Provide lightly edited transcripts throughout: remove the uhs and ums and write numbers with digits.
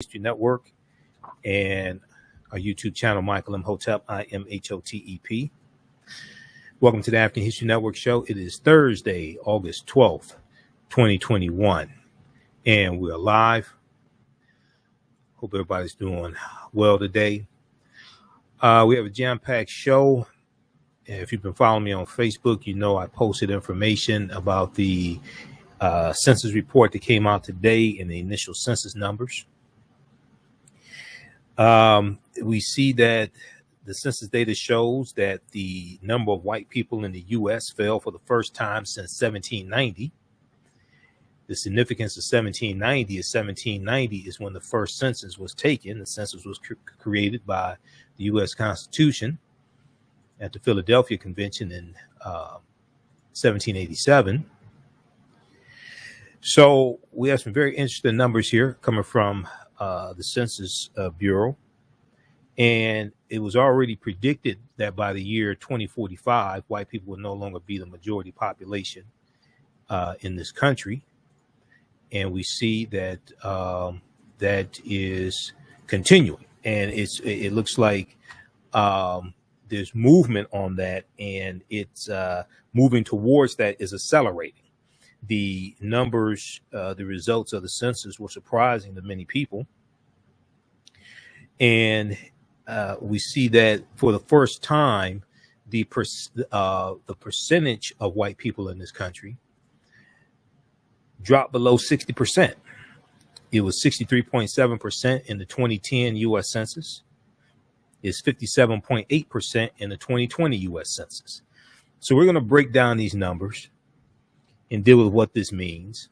History Network and our YouTube channel, Michael Imhotep, IMHOTEP. Welcome to the African History Network show. It is Thursday, August 12th, 2021, and we're live. Hope everybody's doing well today. We have a jam-packed show. If you've been following me on Facebook, you know I posted information about the census report that came out today and the initial census numbers. We see that the census data shows that the number of white people in the U.S. fell for the first time since 1790. The significance of 1790 is when the first census was taken. The census was created by the U.S. Constitution at the Philadelphia Convention in 1787. So we have some very interesting numbers here coming from the Census Bureau. And it was already predicted that by the year 2045, white people will no longer be the majority population in this country. And we see that that is continuing. And it looks like there's movement on that, and it's moving towards that is accelerating. The numbers, the results of the census were surprising to many people. And we see that for the first time, the percentage of white people in this country dropped below 60%. It was 63.7% in the 2010 U.S. Census. It's 57.8% in the 2020 U.S. Census. So we're going to break down these numbers and deal with what this means.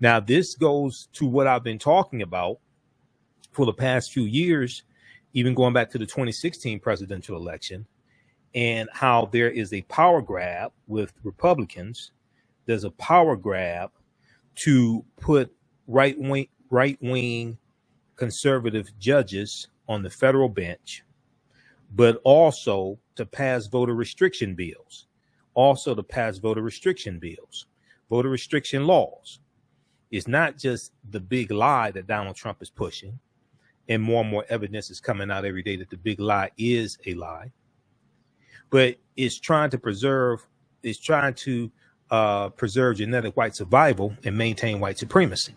Now, this goes to what I've been talking about for the past few years, even going back to the 2016 presidential election, and how there is a power grab with Republicans. There's a power grab to put right-wing conservative judges on the federal bench, but also to pass voter restriction bills, voter restriction laws. It's not just the big lie that Donald Trump is pushing, and more evidence is coming out every day that the big lie is a lie, but it's trying to preserve genetic white survival and maintain white supremacy.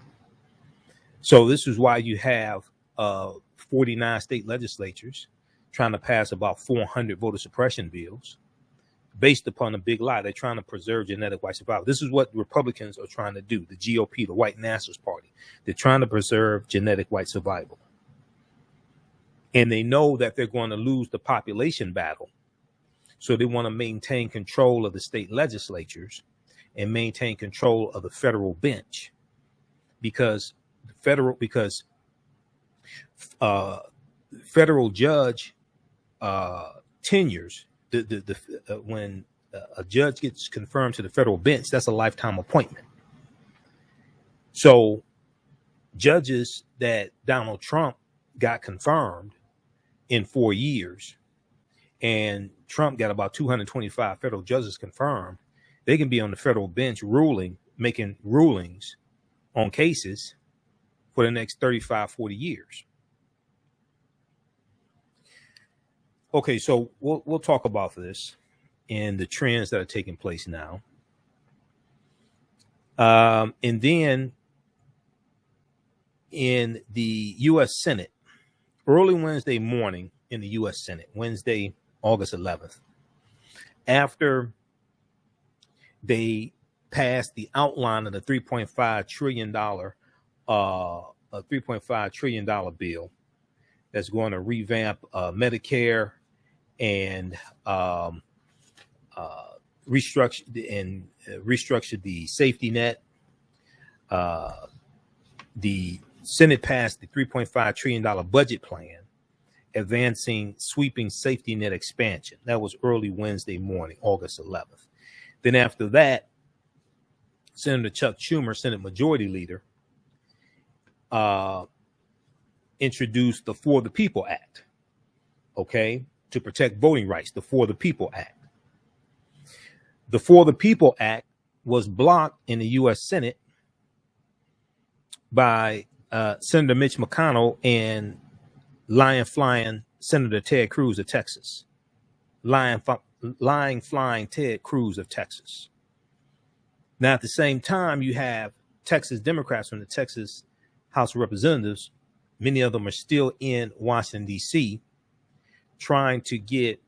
So this is why you have 49 state legislatures trying to pass about 400 voter suppression bills based upon a big lie. They're trying to preserve genetic white survival. This is what Republicans are trying to do. The GOP, the White Nationalist Party, they're trying to preserve genetic white survival. And they know that they're going to lose the population battle. So they want to maintain control of the state legislatures and maintain control of the federal bench, because federal judge tenures, when a judge gets confirmed to the federal bench, that's a lifetime appointment. So judges that Donald Trump got confirmed in 4 years, and Trump got about 225 federal judges confirmed, they can be on the federal bench making rulings on cases for the next 35, 40 years. Okay, so we'll talk about this and the trends that are taking place now. And then in the U.S. Senate, early Wednesday morning in the U.S. Senate, Wednesday, August 11th, after they passed the outline of the $3.5 trillion bill that's going to revamp Medicare and restructure the safety net. The Senate passed the $3.5 trillion budget plan, advancing sweeping safety net expansion. That was early Wednesday morning, August 11th. Then after that, Senator Chuck Schumer, Senate Majority Leader, introduced the For the People Act, to protect voting rights, the For the People Act. The For the People Act was blocked in the U.S. Senate by Senator Mitch McConnell and lying flying Senator Ted Cruz of Texas. Lying flying Ted Cruz of Texas. Now, at the same time, you have Texas Democrats from the Texas House of Representatives. Many of them are still in Washington, D.C., trying to get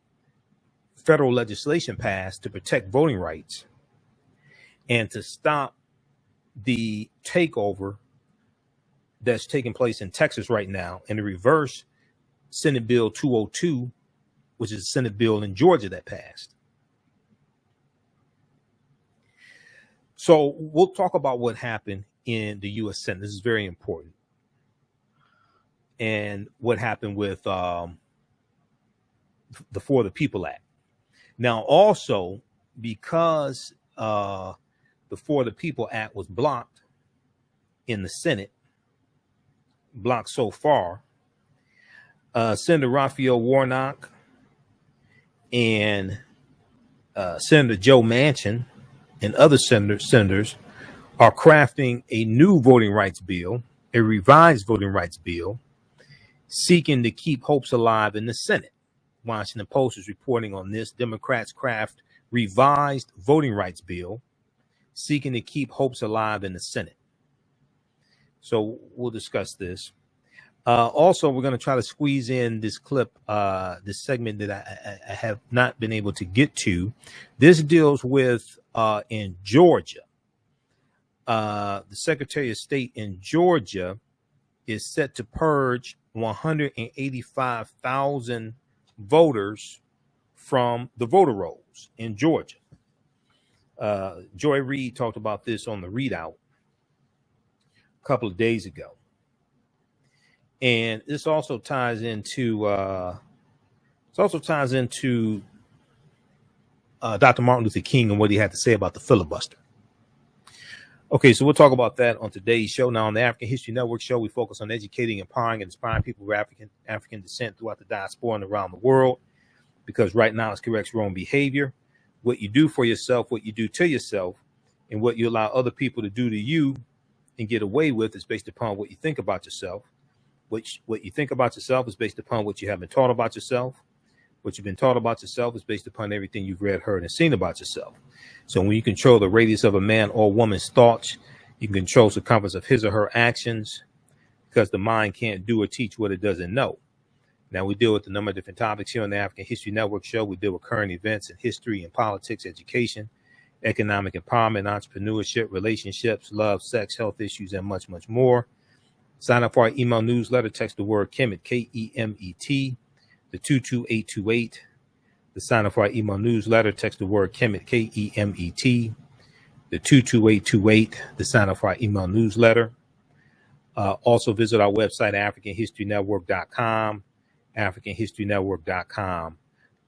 federal legislation passed to protect voting rights and to stop the takeover that's taking place in Texas right now and to reverse Senate Bill 202, which is a Senate bill in Georgia that passed. So we'll talk about what happened in the U.S. Senate. This is very important. And what happened with the For the People Act. Now, also, because the For the People Act was blocked in the Senate, blocked so far, Senator Raphael Warnock and Senator Joe Manchin and other senators are crafting a new voting rights bill, a revised voting rights bill, seeking to keep hopes alive in the Senate. Washington Post is reporting on this. Democrats craft revised voting rights bill, seeking to keep hopes alive in the Senate. So we'll discuss this. Also, we're going to try to squeeze in this clip, this segment that I have not been able to get to. This deals with in Georgia. The Secretary of State in Georgia is set to purge 185,000 voters from the voter rolls in Georgia. Joy Reid talked about this on the Readout a couple of days ago. And this also ties into Dr. Martin Luther King and what he had to say about the filibuster. Okay, so we'll talk about that on today's show. Now, on the African History Network show, we focus on educating, empowering, and inspiring people of African descent throughout the diaspora and around the world, because right now it's corrects wrong behavior. What you do for yourself, what you do to yourself, and what you allow other people to do to you and get away with is based upon what you think about yourself. What you think about yourself is based upon what you have been taught about yourself. What you've been taught about yourself is based upon everything you've read, heard, and seen about yourself. So when you control the radius of a man or woman's thoughts, you can control the circumference of his or her actions, because the mind can't do or teach what it doesn't know. Now, we deal with a number of different topics here on the African History Network show. We deal with current events in history and politics, education, economic empowerment, entrepreneurship, relationships, love, sex, health issues, and much, much more. Sign up for our email newsletter. Text the word Kemet, K-E-M-E-T, the 22828. To sign up for our email newsletter, text the word Kemet, K-E-M-E-T, the 22828. To sign up for our email newsletter. Also visit our website, AfricanHistoryNetwork.com, AfricanHistoryNetwork.com,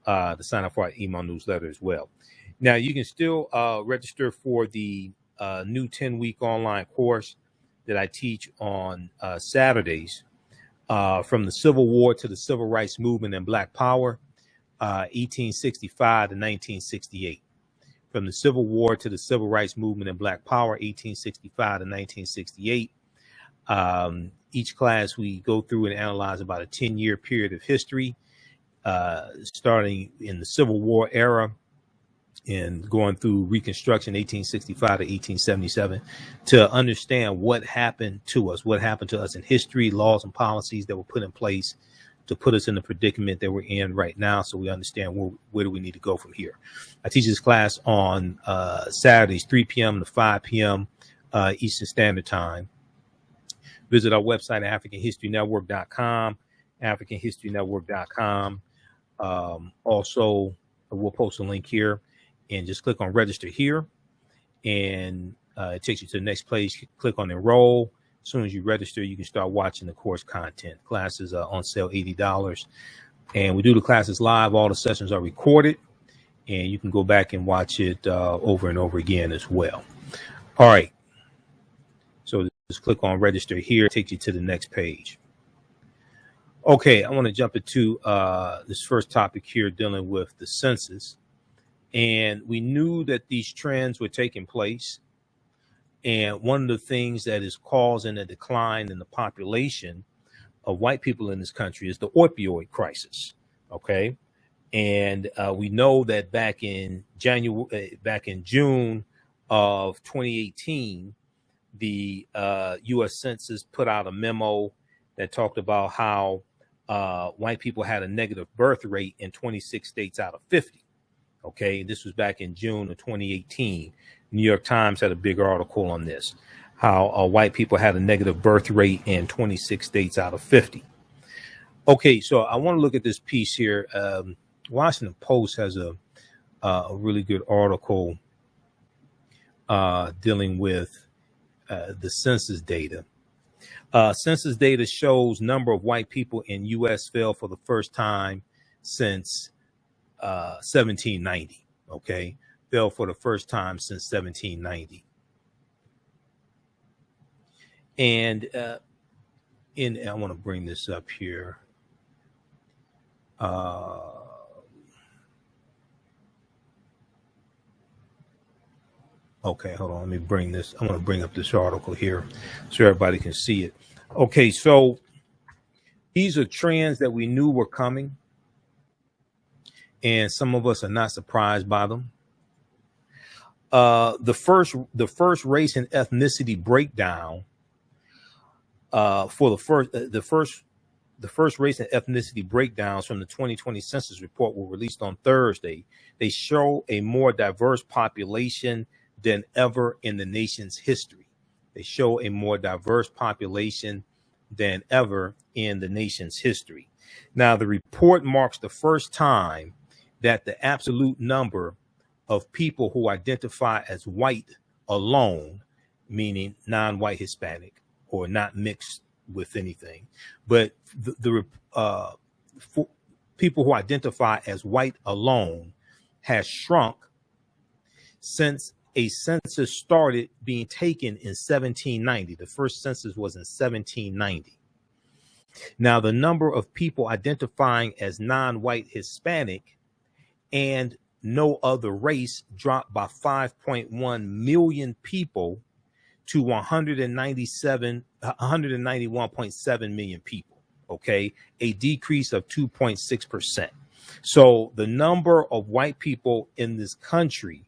to sign up for our email newsletter as well. Now, you can still register for the new 10-week online course that I teach on Saturdays, from the Civil War to the Civil Rights Movement and Black Power, 1865 to 1968. From the Civil War to the Civil Rights Movement and Black Power, 1865 to 1968. Each class we go through and analyze about a 10-year period of history, starting in the Civil War era and going through Reconstruction, 1865 to 1877, to understand what happened to us in history, laws and policies that were put in place to put us in the predicament that we're in right now, so we understand where do we need to go from here. I teach this class on Saturdays, 3 p.m. to 5 p.m. Eastern Standard Time. Visit our website, AfricanHistoryNetwork.com, AfricanHistoryNetwork.com. Also, we'll post a link here, and just click on register here, and it takes you to the next page. Click on enroll. As soon as you register, you can start watching the course content. Classes are on sale, $80. And we do the classes live. All the sessions are recorded, and you can go back and watch it over and over again as well. All right. So just click on register here. It takes you to the next page. Okay, I want to jump into this first topic here, dealing with the census. And we knew that these trends were taking place. And one of the things that is causing a decline in the population of white people in this country is the opioid crisis. Okay. And we know that back in June of 2018, the U.S. Census put out a memo that talked about how white people had a negative birth rate in 26 states out of 50. Okay, this was back in June of 2018. New York Times had a big article on this, how white people had a negative birth rate in 26 states out of 50. Okay, so I want to look at this piece here. Washington Post has a really good article dealing with the census data. Census data shows number of white people in U.S. fell for the first time since 1790. Okay, fell for the first time since 1790. And I want to bring this up here. Okay, hold on. Let me bring this. I want to bring up this article here so everybody can see it. Okay, so these are trends that we knew were coming, and some of us are not surprised by them. The first race and ethnicity breakdown for the first race and ethnicity breakdowns from the 2020 census report were released on Thursday. They show a more diverse population than ever in the nation's history. They show a more diverse population than ever in the nation's history. Now, the report marks the first time that the absolute number of people who identify as white alone, meaning non-white Hispanic or not mixed with anything, but for people who identify as white alone has shrunk since a census started being taken in 1790. The first census was in 1790. Now, the number of people identifying as non-white Hispanic and no other race dropped by 5.1 million people to 191.7 million people. Okay, a decrease of 2.6%. So the number of white people in this country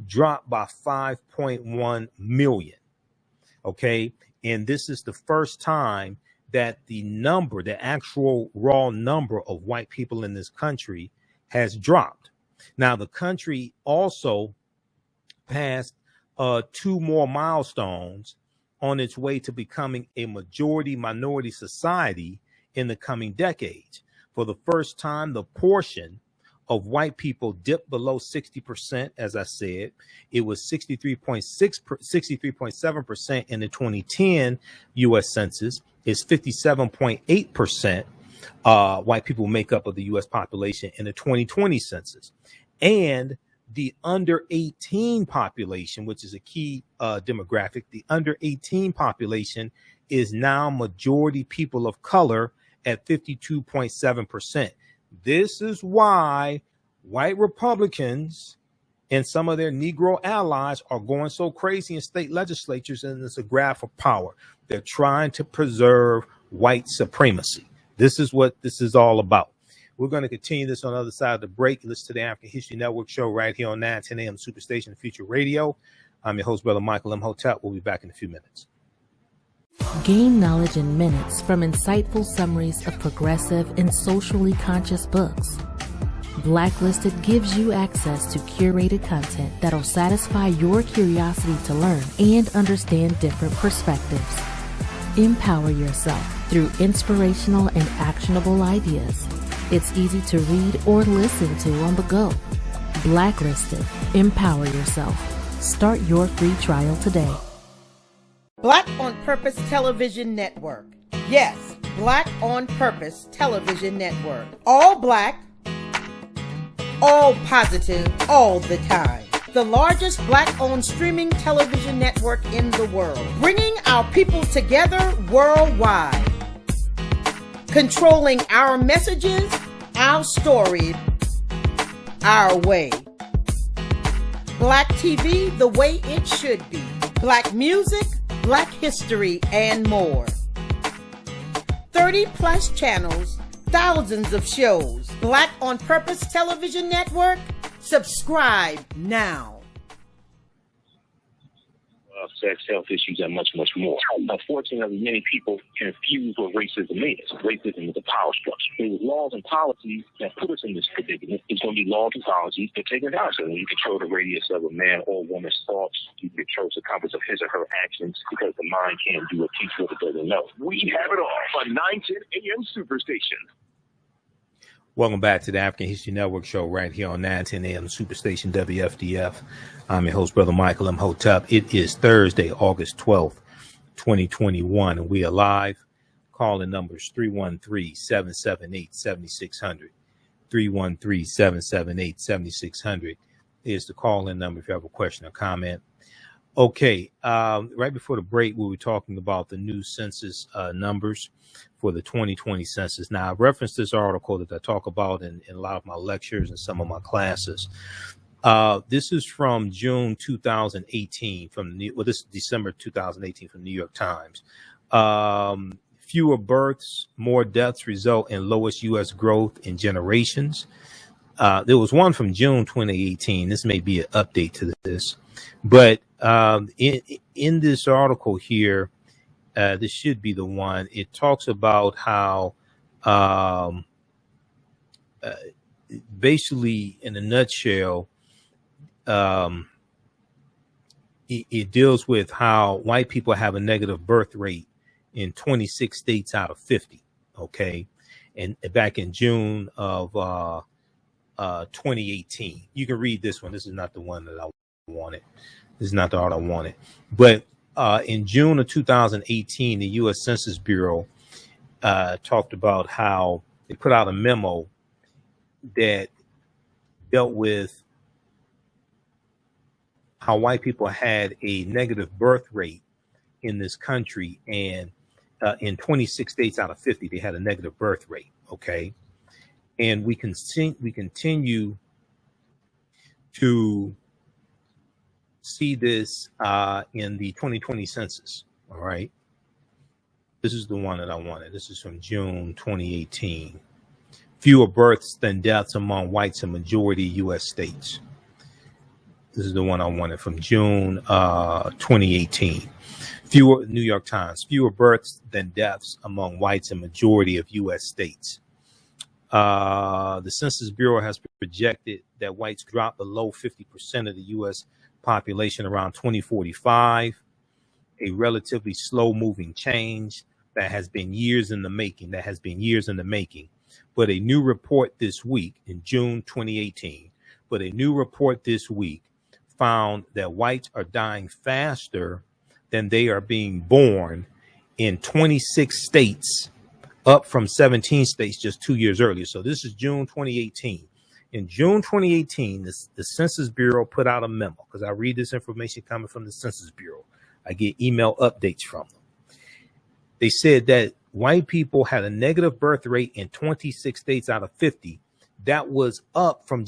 dropped by 5.1 million. Okay, and this is the first time that the actual raw number of white people in this country has dropped. Now, the country also passed 2 more milestones on its way to becoming a majority minority society in the coming decades. For the first time, the portion of white people dipped below 60%. As I said, it was 63.7% in the 2010 U.S. Census. It's 57.8% white people make up of the U.S. population in the 2020 census. And the under 18 population, which is a key demographic, the under 18 population is now majority people of color at 52.7%. This is why white Republicans and some of their Negro allies are going so crazy in state legislatures, and it's a grab for power. They're trying to preserve white supremacy. This is what this is all about. We're going to continue this on the other side of the break. Listen to the African History Network show right here on 910 a.m. Superstation Future Radio. I'm your host, Brother Michael Imhotep. We'll be back in a few minutes. Gain knowledge in minutes from insightful summaries of progressive and socially conscious books. Blacklisted gives you access to curated content that'll satisfy your curiosity to learn and understand different perspectives. Empower yourself through inspirational and actionable ideas. It's easy to read or listen to on the go. Blacklisted. Empower yourself. Start your free trial today. Black on Purpose Television Network. Yes, Black on Purpose Television Network. All black, all positive, all the time. The largest black-owned streaming television network in the world. Bringing our people together worldwide. Controlling our messages, our stories, our way. Black TV the way it should be. Black music, Black history, and more. 30 plus channels, thousands of shows. Black on Purpose Television Network. Subscribe now. Sex, health issues, and much, much more. Unfortunately, many people confuse what racism is. Racism is a power structure. There was laws and policies that put us in this predicament. It's going to be laws and policies that take us out. So when you control the radius of a man or woman's thoughts, you control the compass of his or her actions, because the mind can't do or teach what it doesn't know. We have it all on 910 AM Superstation. Welcome back to the African History Network show right here on 910 AM Superstation WFDF. I'm your host, Brother Michael Imhotep. It is Thursday, August 12th, 2021, and we are live. Calling numbers 313-778-7600. 313-778-7600 is the call-in number if you have a question or comment. Okay, right before the break, we were talking about the new census numbers for the 2020 census. Now, I referenced this article that I talk about in a lot of my lectures and some of my classes. This is from June 2018, this is December 2018 from the New York Times. Fewer births, more deaths result in lowest U.S. growth in generations. There was one from June 2018. This may be an update to this, but in this article here, this should be the one. It talks about how basically, in a nutshell, it deals with how white people have a negative birth rate in 26 states out of 50. Okay. And back in June of 2018, you can read this one. This is not the one that I wanted. This is not the art I wanted. But in June of 2018, the U.S. Census Bureau talked about how they put out a memo that dealt with how white people had a negative birth rate in this country, and in 26 states out of 50, they had a negative birth rate. Okay, and we continue to see this in the 2020 census. All right, this is the one that I wanted. This is from June 2018. Fewer births than deaths among whites in majority U.S. states. This is the one I wanted from June 2018. New York Times, fewer births than deaths among whites in majority of U.S. states. The Census Bureau has projected that whites drop below 50% of the U.S. population around 2045, a relatively slow moving change that has been years in the making, But a new report this week in June 2018, found that whites are dying faster than they are being born in 26 states, up from 17 states just 2 years earlier. So this is June 2018. In June 2018, the Census Bureau put out a memo, because I read this information coming from the Census Bureau. I get email updates from them. They said that white people had a negative birth rate in 26 states out of 50. That was up from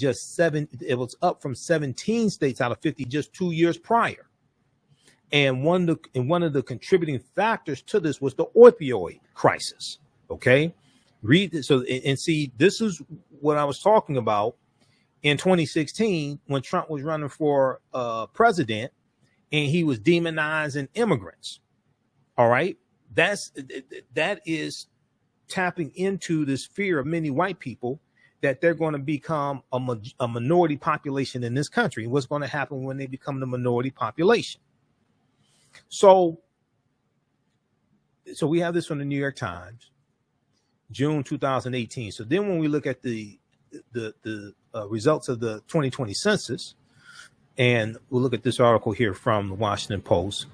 up from 17 states out of 50 just 2 years prior. And one of the contributing factors to this was the opioid crisis. Okay, read this. So, and see, this is what I was talking about in 2016 when Trump was running for president and he was demonizing immigrants. All right, that is tapping into this fear of many white people that they're going to become a minority population in this country. And what's going to happen when they become the minority population? So we have this from the New York Times, June 2018. So then when we look at the results of the 2020 census, and we'll look at this article here from the Washington Post.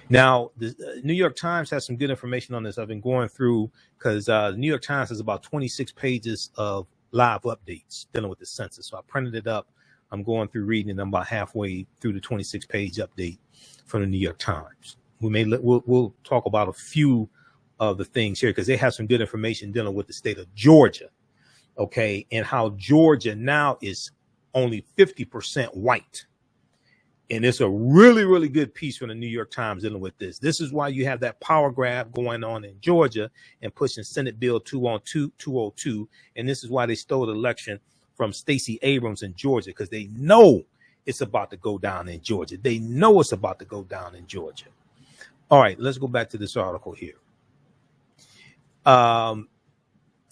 Now, the New York Times has some good information on this. I've been going through, because the New York Times has about 26 pages of live updates dealing with the census. So I printed it up. I'm going through reading it. I'm about halfway through the 26-page update from the New York Times. We'll talk about a few of the things here, because they have some good information dealing with the state of Georgia, okay, and how Georgia now is only 50% white. And it's a really, really good piece from the New York Times dealing with this. This is why you have that power grab going on in Georgia and pushing Senate Bill 202. And this is why they stole the election from Stacey Abrams in Georgia, because they know it's about to go down in Georgia. They know it's about to go down in Georgia. All right, let's go back to this article here. And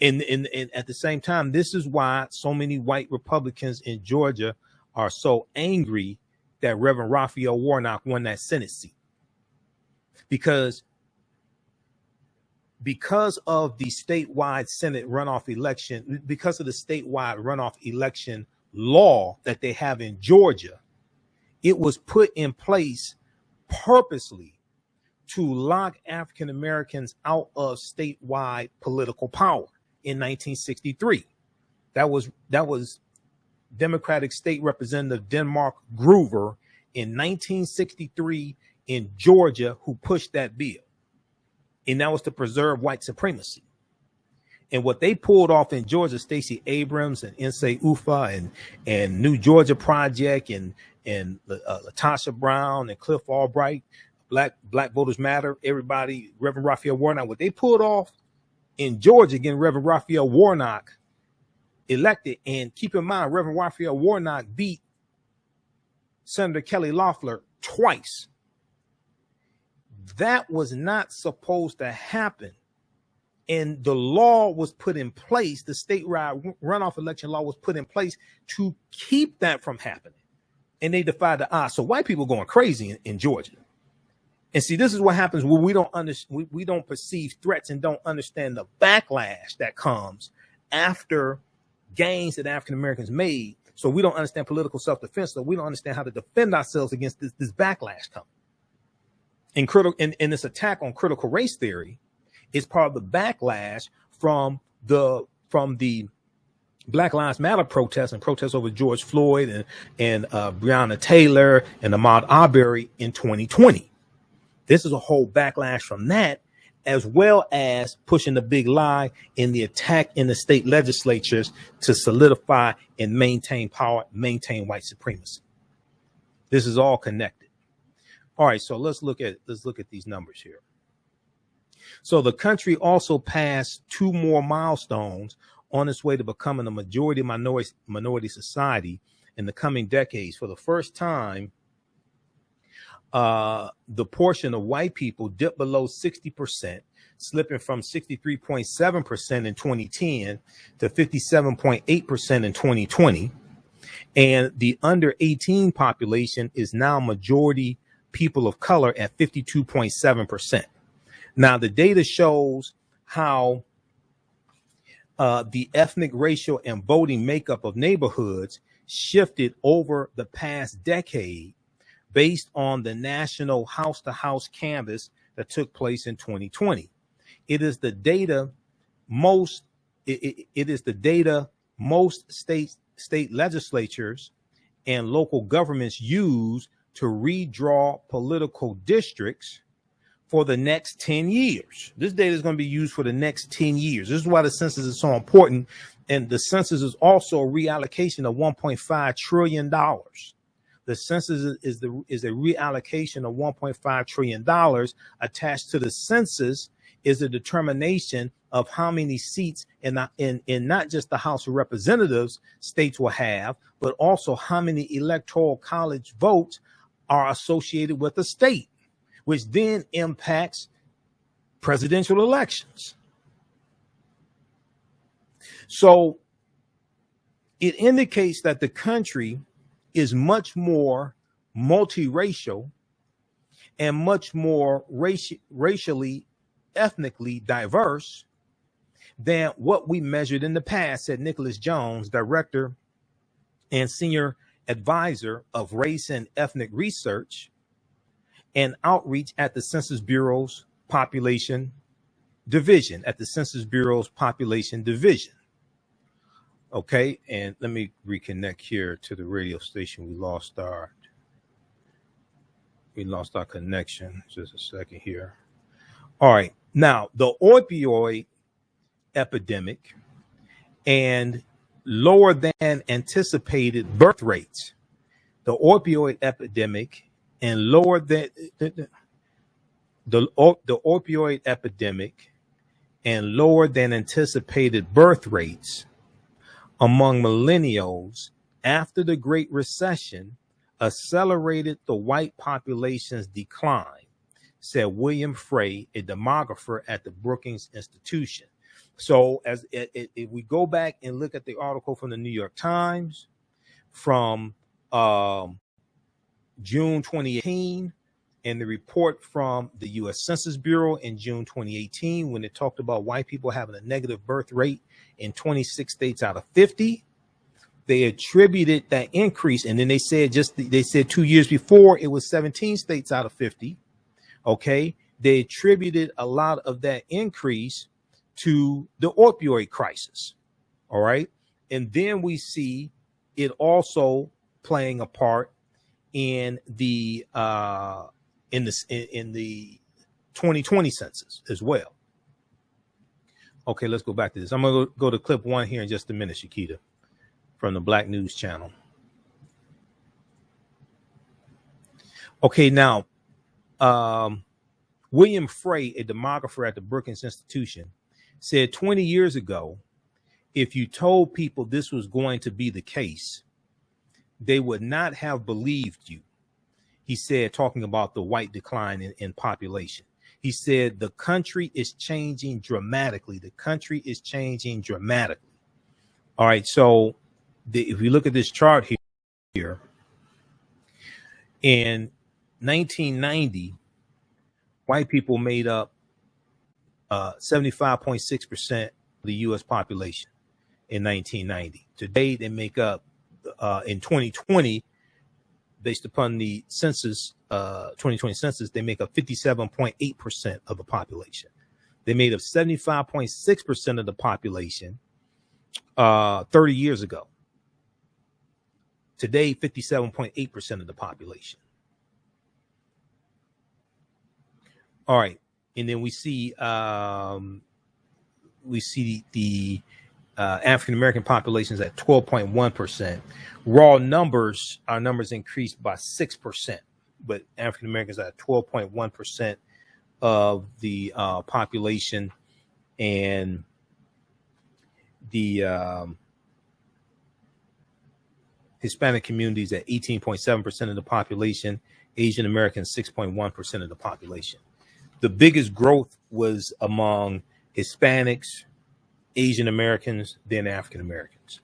at the same time, this is why so many white Republicans in Georgia are so angry that Reverend Raphael Warnock won that Senate seat, because of the statewide Senate runoff election, because of the statewide runoff election law that they have in Georgia. It was put in place purposely to lock African Americans out of statewide political power in 1963. That was Democratic State Representative Denmark Groover in 1963 in Georgia who pushed that bill. And that was to preserve white supremacy. And what they pulled off in Georgia, Stacey Abrams and Nsé Ufah and New Georgia Project and Latasha Brown and Cliff Albright, Black Voters Matter, everybody, Reverend Raphael Warnock, what they pulled off in Georgia, getting Reverend Raphael Warnock elected. And keep in mind, Reverend Raphael Warnock beat Senator Kelly Loeffler twice. That was not supposed to happen. And the law was put in place, the statewide runoff election law was put in place to keep that from happening. And they defied the odds. So white people going crazy in Georgia. And see, this is what happens when we don't perceive threats and don't understand the backlash that comes after gains that African Americans made. So we don't understand political self-defense. So we don't understand how to defend ourselves against this backlash coming. And this attack on critical race theory is part of the backlash from the Black Lives Matter protests and protests over George Floyd and Breonna Taylor and Ahmaud Arbery in 2020. This is a whole backlash from that, as well as pushing the big lie in the attack in the state legislatures to solidify and maintain power, maintain white supremacy. This is all connected. All right, so let's look at these numbers here. So the country also passed 2 more milestones on its way to becoming a majority minority society in the coming decades. For the first time, the portion of white people dipped below 60%, slipping from 63.7% in 2010 to 57.8% in 2020. And the under 18 population is now majority people of color at 52.7%. Now, the data shows how the ethnic, racial, and voting makeup of neighborhoods shifted over the past decade based on the national house-to-house canvass that took place in 2020. It is the data most state legislatures and local governments use to redraw political districts for the next 10 years. This data is going to be used for the next 10 years. This is why the census is so important. And the census is also a reallocation of $1.5 trillion. The census is a reallocation of $1.5 trillion. Attached to the census is a determination of how many seats in not just the House of Representatives states will have, but also how many electoral college votes are associated with the state, which then impacts presidential elections. So it indicates that the country is much more multiracial and much more racially, ethnically diverse than what we measured in the past, said Nicholas Jones, director and senior advisor of race and ethnic research and outreach at the Census Bureau's population division, Okay, and let me reconnect here to the radio station. We lost our connection. Just a second here. All right, now the opioid epidemic and lower than anticipated birth rates. the opioid epidemic and lower than the opioid epidemic and lower than anticipated birth rates among millennials after the Great Recession accelerated the white population's decline, said William Frey, a demographer at the Brookings Institution. So if we go back and look at the article from the New York Times from June 2018, and the report from the U.S. Census Bureau in June 2018, when it talked about white people having a negative birth rate in 26 states out of 50, they attributed that increase. And then they said 2 years before it was 17 states out of 50. Okay. They attributed a lot of that increase to the opioid crisis. All right. And then we see it also playing a part in the 2020 census as well. Okay, let's go back to this. I'm gonna go to clip 1 here in just a minute, Shakita, from the Black News Channel. Okay, now William Frey, a demographer at the Brookings Institution, said 20 years ago, if you told people this was going to be the case, they would not have believed you. He said, talking about the white decline in population. He said, the country is changing dramatically. The country is changing dramatically. All right. So if you look at this chart here, in 1990, white people made up 75.6% of the U.S. population in 1990. Today, they make up, in 2020, based upon the census, 2020 census, they make up 57.8% of the population. They made up 75.6% of the population 30 years ago. Today, 57.8% of the population. All right, and then we see the African American populations at 12.1%. Raw numbers, our numbers increased by 6%, but African Americans are at 12.1% of the population, and the Hispanic communities at 18.7% of the population. Asian Americans 6.1% of the population. The biggest growth was among Hispanics, Asian Americans, then African Americans.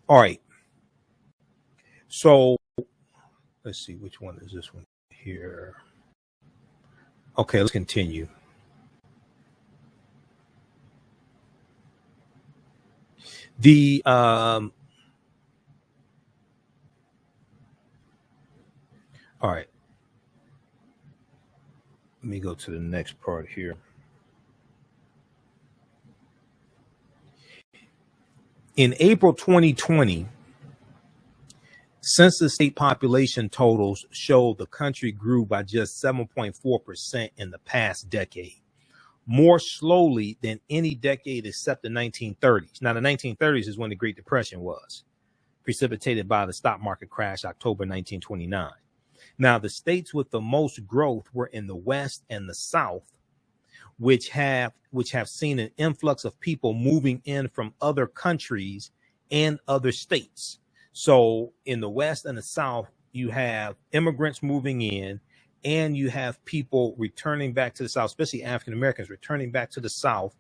All right. So let's see, which one is this one here? Okay, let's continue. All right. Let me go to the next part here. In April 2020, census state population totals show the country grew by just 7.4% in the past decade, more slowly than any decade except the 1930s. Now, the 1930s is when the Great Depression was, precipitated by the stock market crash, October 1929. Now, the states with the most growth were in the West and the South, which have seen an influx of people moving in from other countries and other states. So in the West and the South, you have immigrants moving in, and you have people returning back to the South, especially African Americans returning back to the South,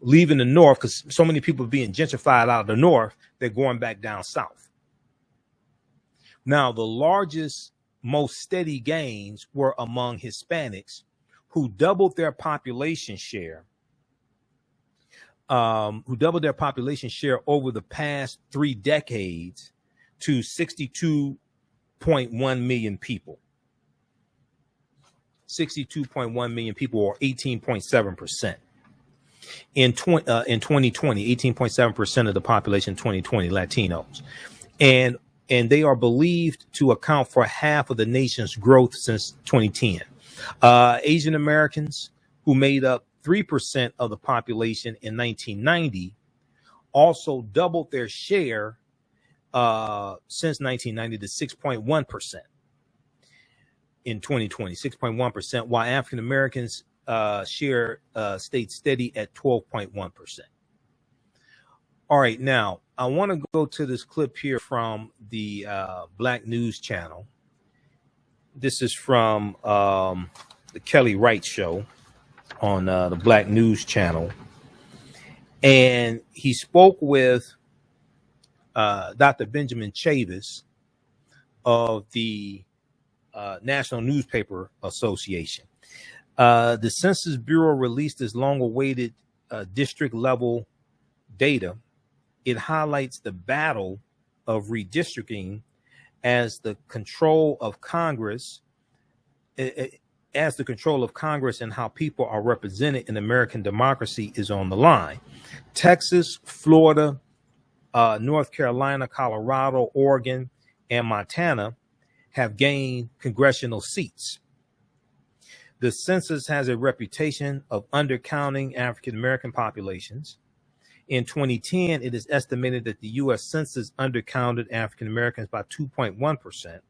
leaving the North, because so many people are being gentrified out of the North, they're going back down South. Now, the largest, most steady gains were among Hispanics, who doubled their population share, over the past 3 decades to 62.1 million people. 62.1 million people, or 18.7%. In 2020, 18.7% of the population in 2020, Latinos. And they are believed to account for half of the nation's growth since 2010. Asian Americans, who made up 3% of the population in 1990, also doubled their share since 1990 to 6.1% in 2020, 6.1%, while African Americans share stayed steady at 12.1%. All right, now I want to go to this clip here from the Black News Channel. This is from the Kelly Wright Show on the Black News Channel. And he spoke with Dr. Benjamin Chavis of the National Newspaper Association. The Census Bureau released this long-awaited district-level data. It highlights the battle of redistricting as the control of Congress, and how people are represented in American democracy is on the line. Texas, Florida, North Carolina, Colorado, Oregon, and Montana have gained congressional seats. The census has a reputation of undercounting African American populations. In 2010, it is estimated that the U.S. Census undercounted African Americans by 2.1%.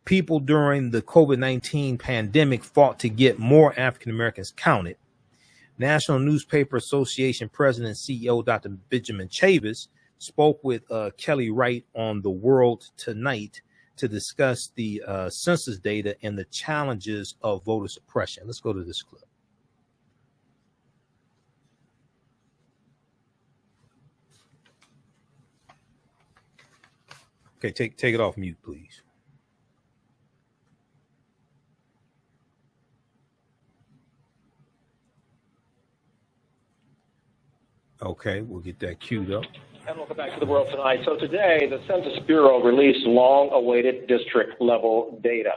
People during the COVID-19 pandemic fought to get more African Americans counted. National Newspaper Association President and CEO Dr. Benjamin Chavis spoke with Kelly Wright on The World Tonight to discuss the census data and the challenges of voter suppression. Let's go to this clip. Okay, take it off mute, please. Okay, we'll get that queued up. And welcome back to The World Tonight. So today, the Census Bureau released long-awaited district-level data,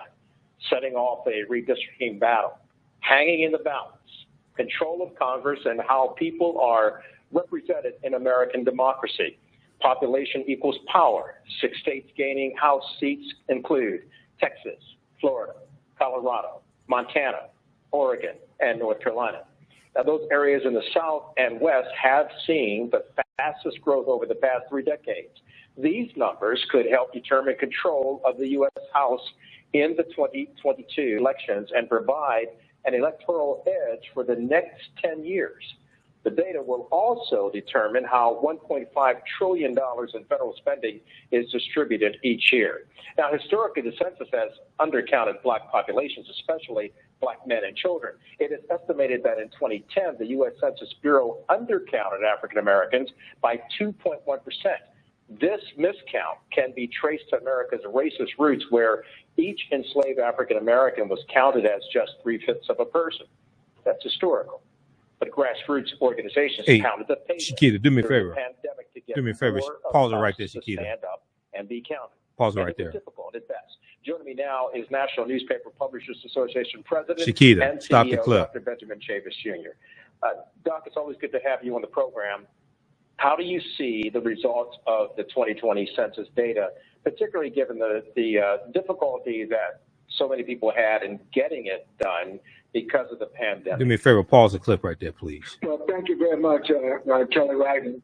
setting off a redistricting battle, hanging in the balance, control of Congress, and how people are represented in American democracy. Population equals power. 6 states gaining House seats include Texas, Florida, Colorado, Montana, Oregon, and North Carolina. Now, those areas in the South and West have seen the fastest growth over the past 3 decades. These numbers could help determine control of the U.S. House in the 2022 elections and provide an electoral edge for the next 10 years. The data will also determine how $1.5 trillion in federal spending is distributed each year. Now, historically, the census has undercounted Black populations, especially Black men and children. It is estimated that in 2010, the U.S. Census Bureau undercounted African Americans by 2.1%. This miscount can be traced to America's racist roots, where each enslaved African American was counted as just 3/5 of a person. That's historical. But grassroots organizations counted the pay. Shakita, do me a favor. Do me a favor. Pause it right there, Shakita. Stand up and be counted. Pause it right there. Difficult at best. Joining me now is National Newspaper Publishers Association President Shakita, and CEO stop the clip. Dr. Benjamin Chavis Jr. Doc, it's always good to have you on the program. How do you see the results of the 2020 census data, particularly given the difficulty that so many people had in getting it done because of the pandemic? Do me a favor, pause the clip right there, please. Well, thank you very much, Kelly Wright, and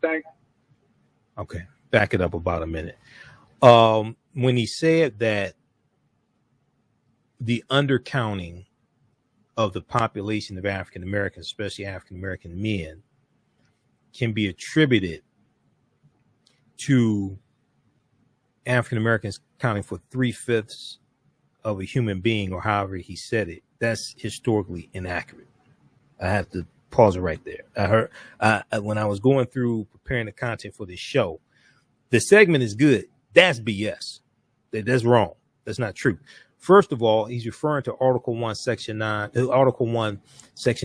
Okay, back it up about a minute. When he said that the undercounting of the population of African Americans, especially African American men, can be attributed to African Americans counting for 3/5 of a human being, or however he said it, that's historically inaccurate. I have to pause it right there. I heard when I was going through preparing the content for this show, the segment is good. That's BS. That's wrong. That's not true. First of all, he's referring to Article 1, Section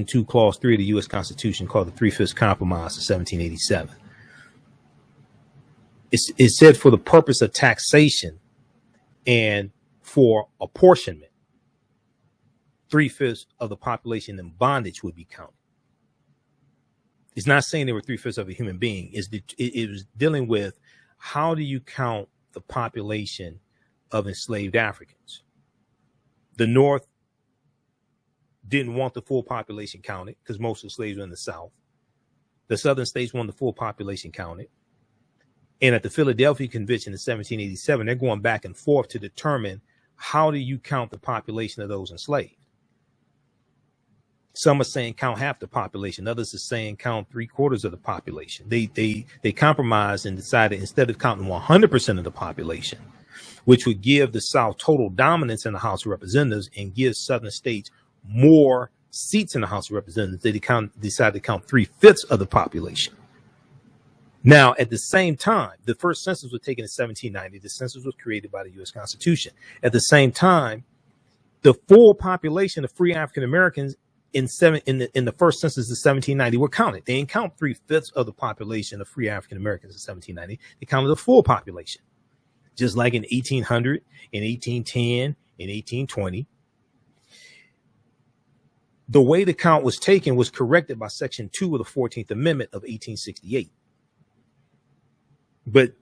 2, Clause 3 of the U.S. Constitution, called the 3/5 Compromise of 1787. It said for the purpose of taxation and for apportionment, 3/5 of the population in bondage would be counted. It's not saying they were 3/5 of a human being. It was dealing with how do you count the population of enslaved Africans. The North didn't want the full population counted because most of the slaves were in the South. The Southern states wanted the full population counted. And at the Philadelphia Convention in 1787, they're going back and forth to determine how do you count the population of those enslaved. Some are saying count half the population. Others are saying count 3/4 of the population. They compromised and decided instead of counting 100% of the population, which would give the South total dominance in the House of Representatives and give Southern states more seats in the House of Representatives, they decided to count 3/5 of the population. Now, at the same time, the first census was taken in 1790. The census was created by the U.S. Constitution. At the same time, the full population of free African Americans in the first census of 1790 were counted. They didn't count 3/5 of the population of free African Americans in 1790. They counted the full population, just like in 1800, in 1810, in 1820. The way the count was taken was corrected by Section 2 of the 14th Amendment of 1868. But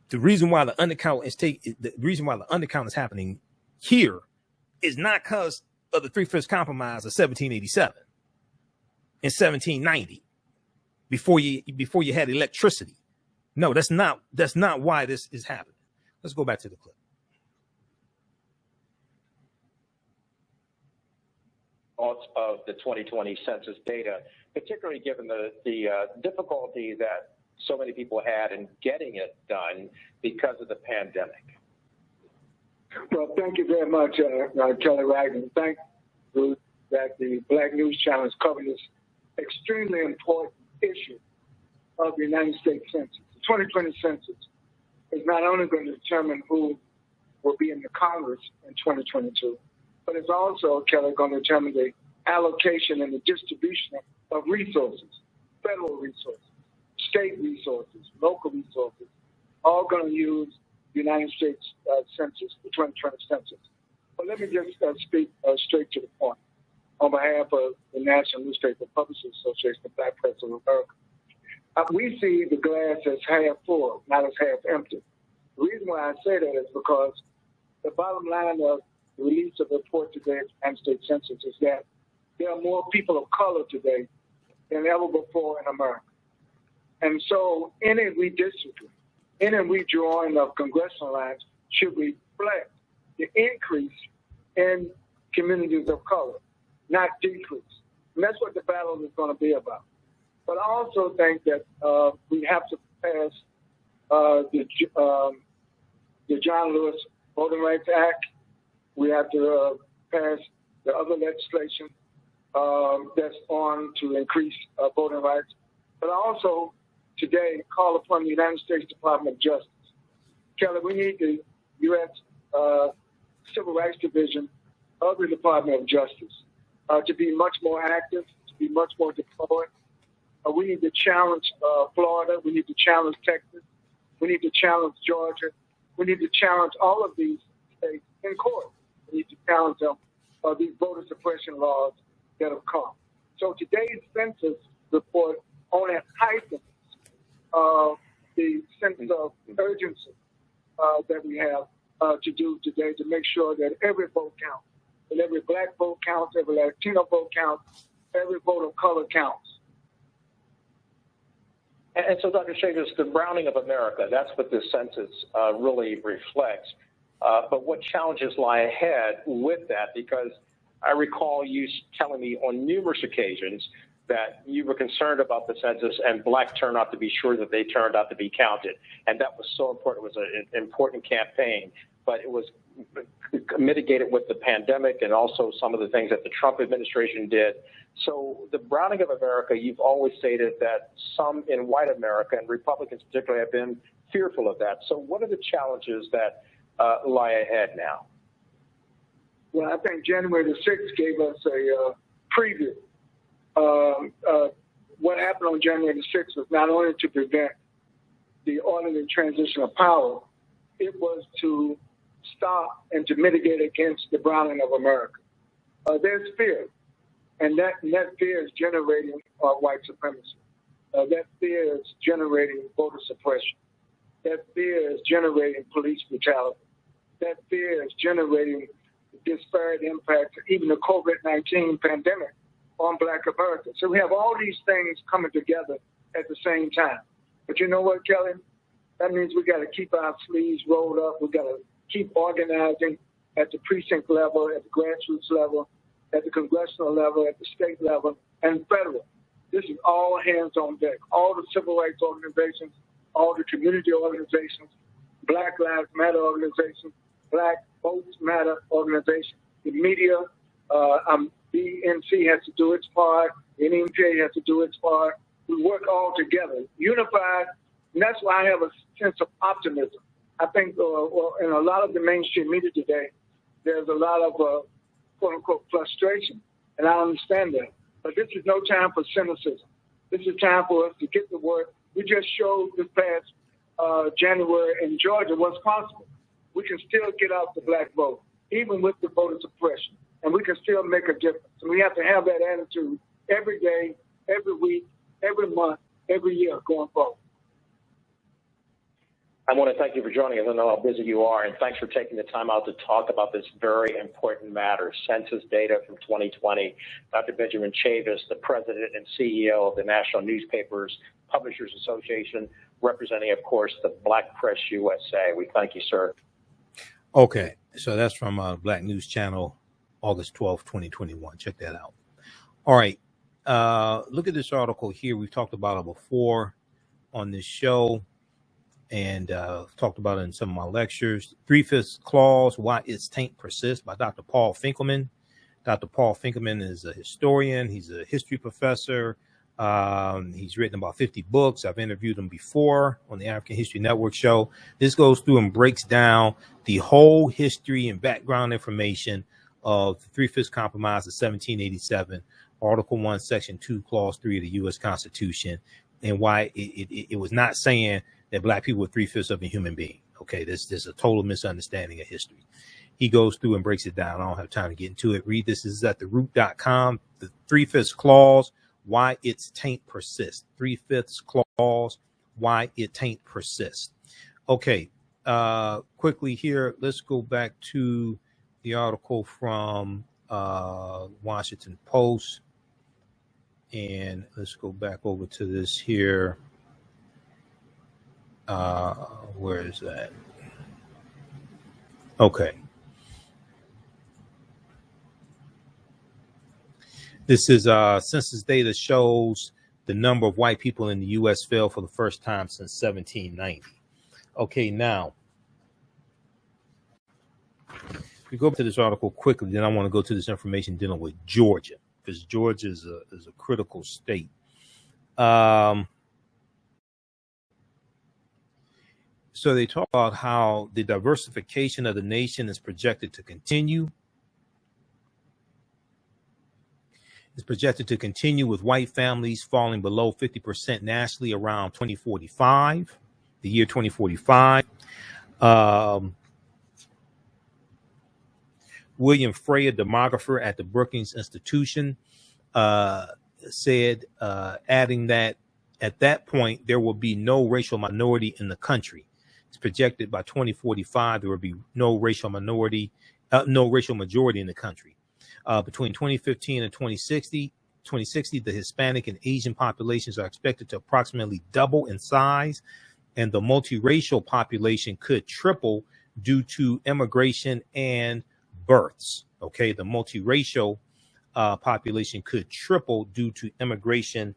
the reason why the undercount is happening here is not because of the 3/5 compromise of 1787 and 1790 before you had electricity. No, that's not why this is happening. Let's go back to the clip. Of the 2020 census data, particularly given the difficulty that so many people had in getting it done because of the pandemic. Well, thank you very much, Kelly Wright, and thank you that the Black News Channel is covering this extremely important issue of the United States Census. The 2020 census is not only going to determine who will be in the Congress in 2022, but it's also, Kelly, going to determine the allocation and the distribution of resources, federal resources, state resources, local resources, all going to use the United States Census, the 2020 census. But let me just speak straight to the point on behalf of the National Newspaper Publishers Association of Black Press of America. We see the glass as half full, not as half empty. The reason why I say that is because the bottom line of the release of the report today of the United States Census is that there are more people of color today than ever before in America. And so any redistricting, any redrawing of congressional lines should reflect the increase in communities of color, not decrease. And that's what the battle is going to be about. But I also think that we have to pass the John Lewis Voting Rights Act. We have to pass the other legislation that's on to increase voting rights. But I also today call upon the United States Department of Justice. Kelly, we need the U.S. Civil Rights Division of the Department of Justice to be much more active, to be much more deployed. We need to challenge Florida. We need to challenge Texas. We need to challenge Georgia. We need to challenge all of these states in court. We need to challenge them these voter suppression laws that have come. So today's census report only heightens the sense of urgency that we have to do today to make sure that every vote counts, that every black vote counts, every Latino vote counts, every vote of color counts. And so, Dr. Chavis, the browning of America, that's what this census really reflects. But what challenges lie ahead with that? Because I recall you telling me on numerous occasions that you were concerned about the census and black turnout to be sure that they turned out to be counted. And that was so important. It was an important campaign, but it was mitigated with the pandemic and also some of the things that the Trump administration did. So the browning of America, you've always stated that some in white America, and Republicans particularly, have been fearful of that. So what are the challenges that lie ahead now? Well, I think January the 6th gave us a preview. What happened on January the 6th was not only to prevent the orderly transition of power, it was to stop and to mitigate against the browning of America. There's fear, and that fear is generating white supremacy. That fear is generating voter suppression. That fear is generating police brutality. That fear is generating disparate impacts, even the COVID-19 pandemic on Black America. So we have all these things coming together at the same time. But you know what, Kelly? That means we got to keep our sleeves rolled up. We got to keep organizing at the precinct level, at the grassroots level, at the congressional level, at the state level, and federal. This is all hands on deck. All the civil rights organizations, all the community organizations, Black Lives Matter organizations, Black Votes Matter organizations, the media, BNC has to do its part, NMJ has to do its part. We work all together, unified, and that's why I have a sense of optimism. I think in a lot of the mainstream media today, there's a lot of quote-unquote frustration, and I understand that. But this is no time for cynicism. This is time for us to get to work. We just showed this past January in Georgia what's possible. We can still get out the black vote, even with the voter suppression, and we can still make a difference. And we have to have that attitude every day, every week, every month, every year going forward. I want to thank you for joining us. I know how busy you are, and thanks for taking the time out to talk about this very important matter, census data from 2020. Dr. Benjamin Chavis, the president and CEO of the National Newspapers Publishers Association, representing, of course, the Black Press USA. We thank you, sir. Okay, so that's from Black News Channel, August 12th, 2021. Check that out. All right, look at this article here. We've talked about it before on this show, and talked about it in some of my lectures. 3/5 Clause, Why Its Taint Persists, by Dr. Paul Finkelman. Dr. Paul Finkelman is a historian. He's a history professor. He's written about 50 books. I've interviewed him before on the African History Network show. This goes through and breaks down the whole history and background information of the 3/5 Compromise of 1787, Article 1, Section 2, Clause 3 of the U.S. Constitution, and why it was not saying that black people were 3/5 of a human being. Okay, this is a total misunderstanding of history. He goes through and breaks it down. I don't have time to get into it. Read this. This is at theroot.com. The 3/5 Clause, Why Its Taint Persists. 3/5 Clause, Why It Taint Persists. Okay, quickly here, let's go back to the article from Washington Post. And let's go back over to this here. Where is that? Okay. This is census data shows the number of white people in the U.S. fell for the first time since 1790. Okay, now we go to this article quickly. Then I want to go to this information dealing with Georgia, because Georgia is a critical state. So they talk about how the diversification of the nation is projected to continue. It's projected to continue with white families falling below 50% nationally around 2045, the year 2045. William Frey, a demographer at the Brookings Institution, said, adding that at that point, there will be no racial minority in the country. It's projected by 2045, there will be no racial majority in the country. Between 2015 and 2060, the Hispanic and Asian populations are expected to approximately double in size, and the multiracial population could triple due to immigration and births. Okay, the multiracial population could triple due to immigration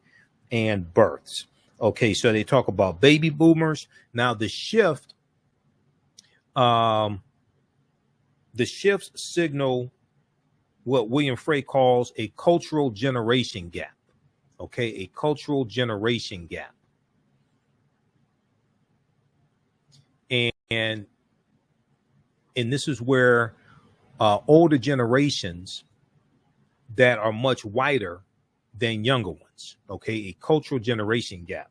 and births. Okay, so they talk about baby boomers. Now the shifts signal what William Frey calls a cultural generation gap. Okay, a cultural generation gap. And this is where older generations that are much whiter than younger ones. Okay, a cultural generation gap.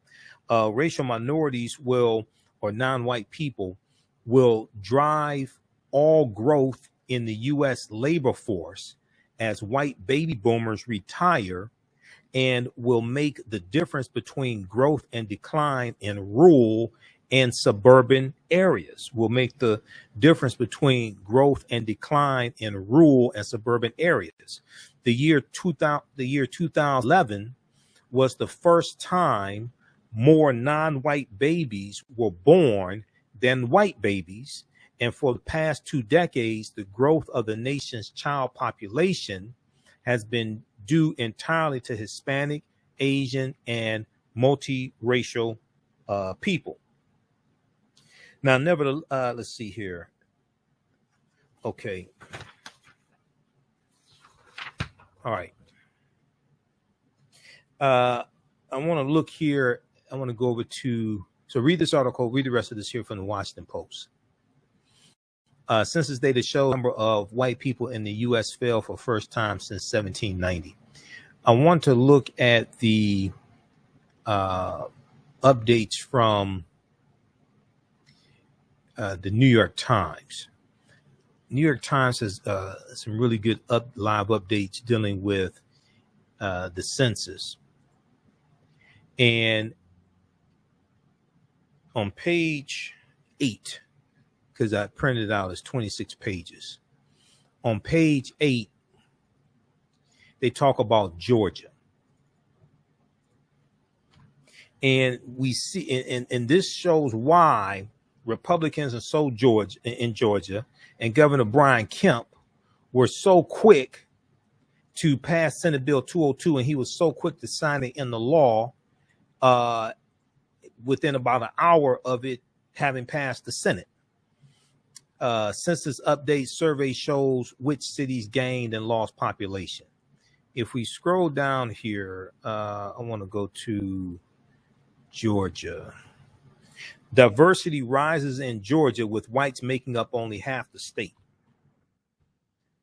Racial minorities or non-white people will drive all growth in the U.S. labor force as white baby boomers retire, and will make the difference between growth and decline in rural and suburban areas. Will make the difference between growth and decline in rural and suburban areas. The year 2011 was the first time more non-white babies were born than white babies. And for the past 2 decades, the growth of the nation's child population has been due entirely to Hispanic, Asian, and multiracial people. Now, nevertheless, let's see here. Okay. All right. I want to look here. I want to go over to, so read this article, read the rest of this here from the Washington Post. Census data shows the number of white people in the U.S. fell for the first time since 1790. I want to look at the updates from the New York Times. New York Times has some really good live updates dealing with the census. And on page 8, because I printed it out, it's 26 pages. On page 8, they talk about Georgia. And we see, and this shows why Republicans are so in Georgia, and Governor Brian Kemp were so quick to pass Senate Bill 202, and he was so quick to sign it in the law within about an hour of it having passed the Senate. Census update survey shows which cities gained and lost population. If we scroll down here, I want to go to Georgia. Diversity rises in Georgia with whites making up only half the state.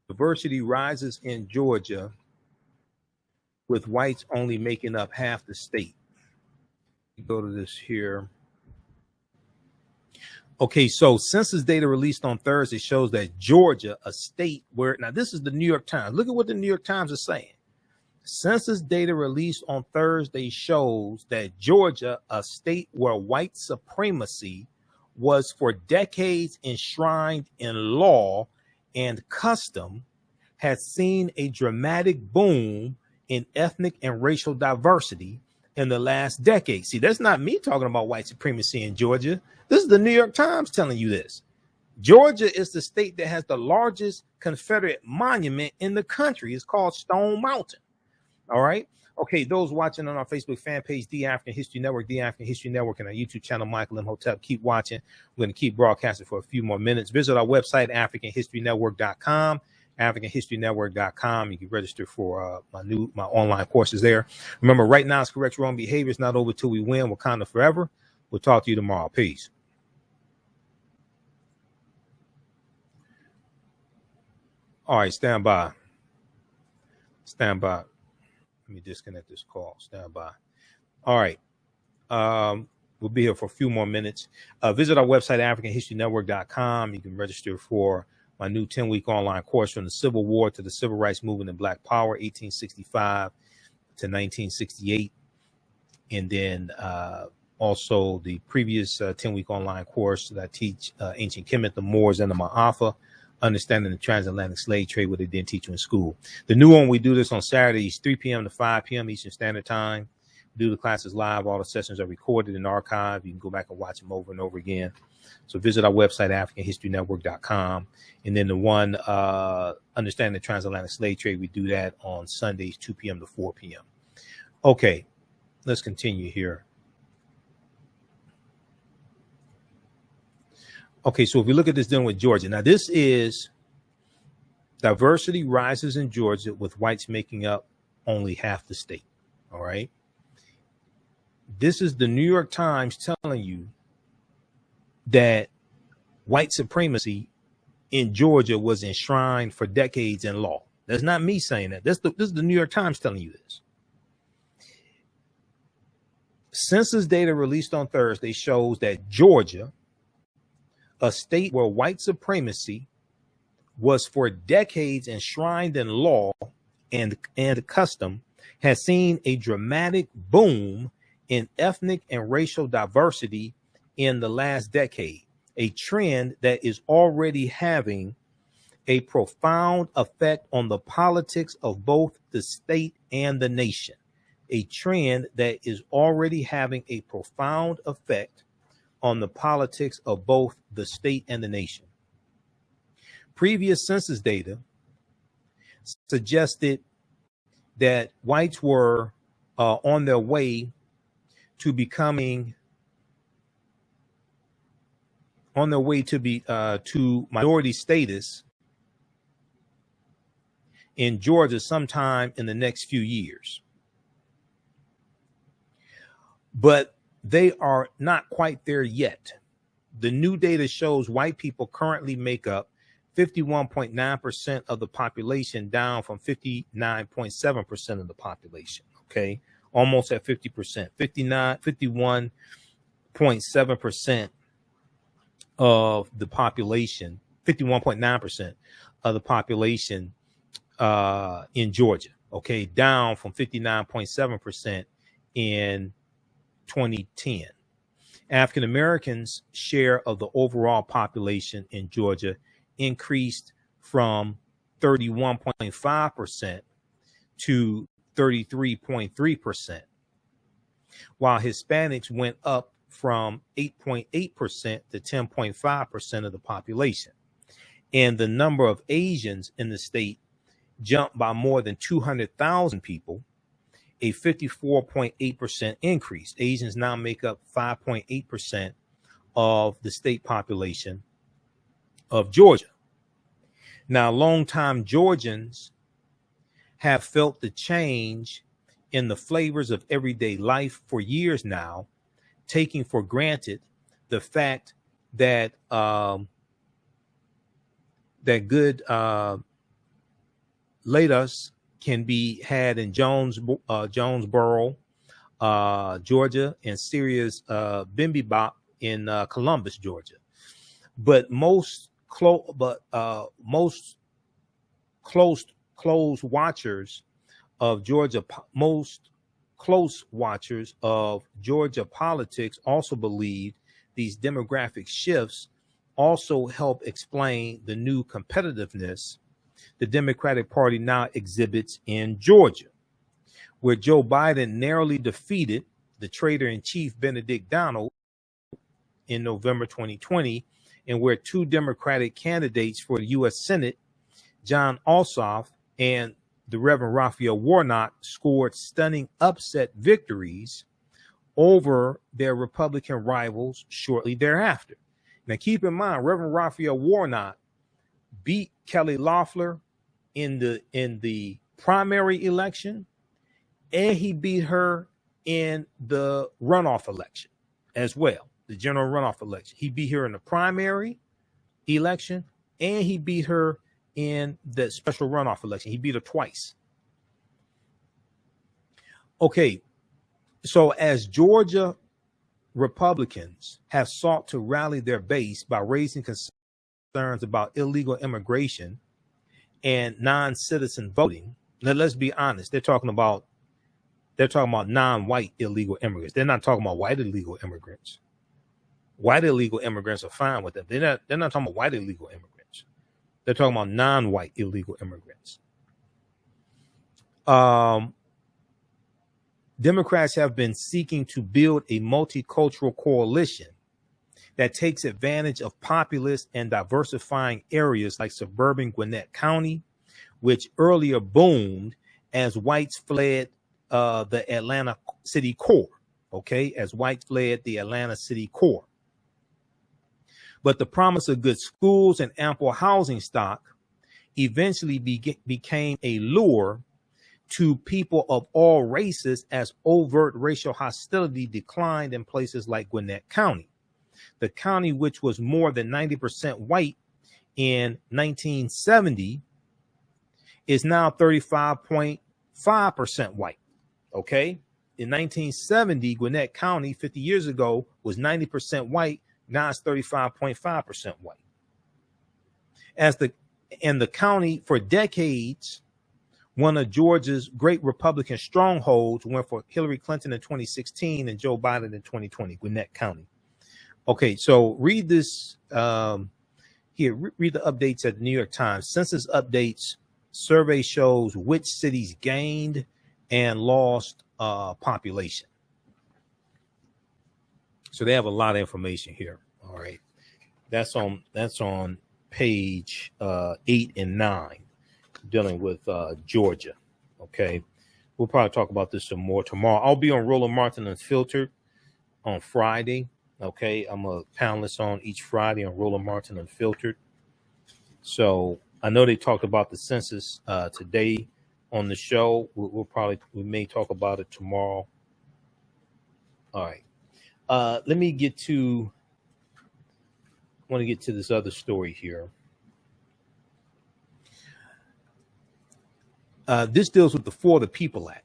Diversity rises in Georgia with whites only making up half the state. Go to this here. Okay, so census data released on Thursday shows that Georgia, a state where, now this is the New York Times. Look at what the New York Times is saying. Census data released on Thursday shows that Georgia, a state where white supremacy was for decades enshrined in law and custom, has seen a dramatic boom in ethnic and racial diversity in the last decade. See, that's not me talking about white supremacy in Georgia. This is the New York Times telling you this. Georgia is the state that has the largest Confederate monument in the country. It's called Stone Mountain. All right. Okay. Those watching on our Facebook fan page, The African History Network, The African History Network, and our YouTube channel, Michael Imhotep, keep watching. We're going to keep broadcasting for a few more minutes. Visit our website, AfricanHistoryNetwork.com. AfricanHistoryNetwork.com. You can register for my online courses there. Remember, right now it's correct wrong behavior. It's not over till we win. Wakanda forever. We'll talk to you tomorrow. Peace. All right, stand by. Stand by. Let me disconnect this call. Stand by. All right. We'll be here for a few more minutes. Visit our website, AfricanHistoryNetwork.com. You can register for my new 10-week online course from the Civil War to the Civil Rights Movement and Black Power, 1865 to 1968. And then also the previous 10-week online course that I teach, Ancient Kemet, the Moors, and the Ma'afa, Understanding the Transatlantic Slave Trade, what they didn't teach you in school. The new one, we do this on Saturdays, 3 p.m. to 5 p.m. Eastern Standard Time. We do the classes live. All the sessions are recorded and archived. You can go back and watch them over and over again. So visit our website, AfricanHistoryNetwork.com. And then the one, Understanding the Transatlantic Slave Trade, we do that on Sundays, 2 p.m. to 4 p.m. Okay, let's continue here. Okay, so if we look at this dealing with Georgia, now this is diversity rises in Georgia with whites making up only half the state. All right. This is the New York Times telling you that white supremacy in Georgia was enshrined for decades in law. That's not me saying that. This is the New York Times telling you this. Census data released on Thursday shows that Georgia, a state where white supremacy was for decades enshrined in law and custom, has seen a dramatic boom in ethnic and racial diversity in the last decade, a trend that is already having a profound effect on the politics of both the state and the nation. a trend that is already having a profound effect on the politics of both the state and the nation. Previous census data suggested that whites were on their way to becoming to minority status in Georgia sometime in the next few years. But they are not quite there yet. The new data shows white people currently make up 51.9% of the population, down from 59.7% of the population. Okay, almost at 50%. 51.7% of the population, 51.9% of the population in Georgia. Okay, down from 59.7% in 2010. African Americans' share of the overall population in Georgia increased from 31.5% to 33.3%, while Hispanics went up from 8.8% to 10.5% of the population. And the number of Asians in the state jumped by more than 200,000 people, a 54.8% increase. Asians now make up 5.8% of the state population of Georgia. Now, longtime Georgians have felt the change in the flavors of everyday life for years now, taking for granted the fact that that good lettuce can be had in Jonesboro, Georgia, and Syria's bibimbap in Columbus, Georgia. But most close watchers of Georgia politics also believe these demographic shifts also help explain the new competitiveness the Democratic Party now exhibits in Georgia, where Joe Biden narrowly defeated the traitor-in-chief Benedict Donald in November 2020, and where two Democratic candidates for the U.S. Senate, John Ossoff and the Reverend Raphael Warnock, scored stunning upset victories over their Republican rivals shortly thereafter. Now, keep in mind, Reverend Raphael Warnock beat Kelly Loeffler in the primary election, and he beat her in the runoff election as well, the general runoff election. He beat her in the primary election, and he beat her in the special runoff election. He beat her twice. Okay, so as Georgia Republicans have sought to rally their base by raising concerns about illegal immigration and non-citizen voting. Now, let's be honest. They're talking about non-white illegal immigrants. They're not talking about white illegal immigrants. White illegal immigrants are fine with them. They're not talking about white illegal immigrants. They're talking about non-white illegal immigrants. Democrats have been seeking to build a multicultural coalition that takes advantage of populous and diversifying areas like suburban Gwinnett County, which earlier boomed as whites fled the Atlanta city core. Okay, as whites fled the Atlanta city core. But the promise of good schools and ample housing stock eventually became a lure to people of all races as overt racial hostility declined in places like Gwinnett County. The county, which was more than 90% white in 1970, is now 35.5% white. Okay. In 1970, Gwinnett County, 50 years ago, was 90% white. Now it's 35.5% white. And the county for decades, one of Georgia's great Republican strongholds, went for Hillary Clinton in 2016 and Joe Biden in 2020, Gwinnett County. Okay, so read this here. Read the updates at the New York Times. Census updates. Survey shows which cities gained and lost population. So they have a lot of information here. All right. That's on page 8 and 9, dealing with Georgia. Okay. We'll probably talk about this some more tomorrow. I'll be on Roland Martin Unfiltered on Friday. Okay. I'm a panelist on each Friday on Roland Martin Unfiltered. So I know they talked about the census today on the show. We may talk about it tomorrow. All right. Let me want to get to this other story here. This deals with the For the People Act.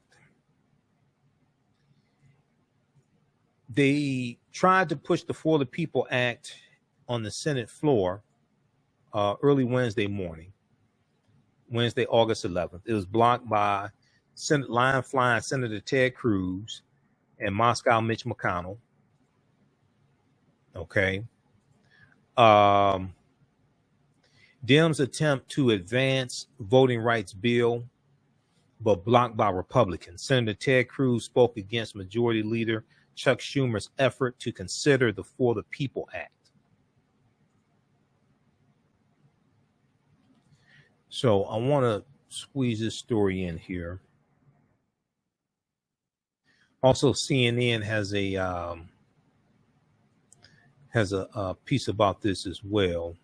They tried to push the For the People Act on the Senate floor early Wednesday morning, Wednesday, August 11th. It was blocked by Senate line-flying Senator Ted Cruz and Moscow Mitch McConnell. Okay. Dems attempt to advance voting rights bill, but blocked by Republicans. Senator Ted Cruz spoke against Majority Leader Chuck Schumer's effort to consider the For the People Act. So I want to squeeze this story in here. Also, CNN has a piece about this as well.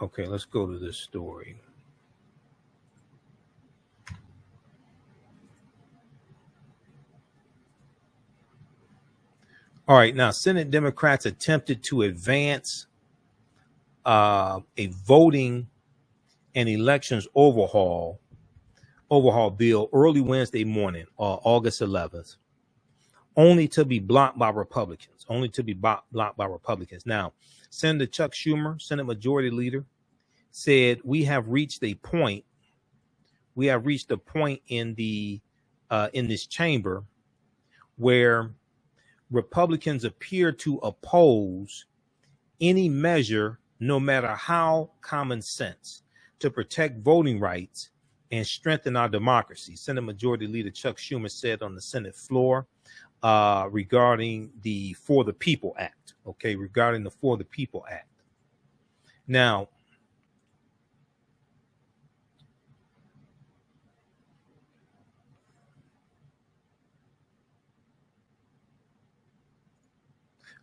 Okay, let's go to this story. All right, now Senate Democrats attempted to advance a voting and elections overhaul bill early Wednesday morning, August 11th, only to be blocked by Republicans. Now, Senator Chuck Schumer, Senate Majority Leader, said we have reached a point in this chamber where Republicans appear to oppose any measure, no matter how common sense, to protect voting rights and strengthen our democracy. Senate Majority Leader Chuck Schumer said on the Senate floor regarding the For the People Act. Okay, regarding the For the People Act. Now,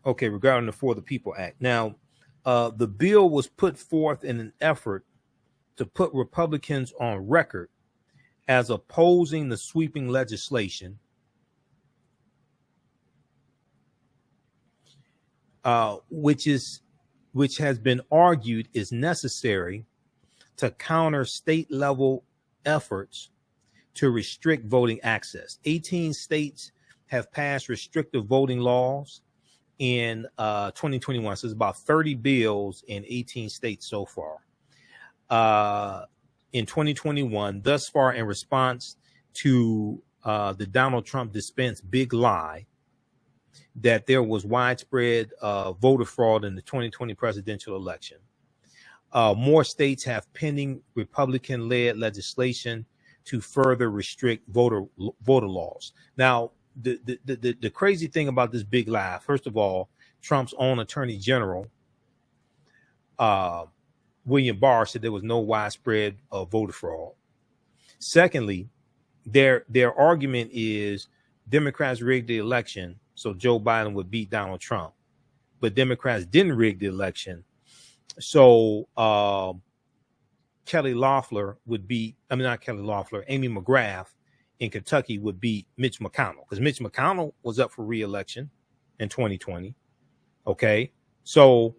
regarding the For the People Act. Now, the bill was put forth in an effort to put Republicans on record as opposing the sweeping legislation which has been argued is necessary to counter state level efforts to restrict voting access. 18 states have passed restrictive voting laws in 2021. So it's about 30 bills in 18 states so far. In 2021, thus far, in response to the Donald Trump dispensed big lie that there was widespread voter fraud in the 2020 presidential election. More states have pending Republican-led legislation to further restrict voter laws. Now, the crazy thing about this big lie, first of all, Trump's own Attorney General, William Barr, said there was no widespread voter fraud. Secondly, their argument is Democrats rigged the election so Joe Biden would beat Donald Trump, but Democrats didn't rig the election, so Amy McGrath in Kentucky would beat Mitch McConnell, because Mitch McConnell was up for re-election in 2020. Okay, so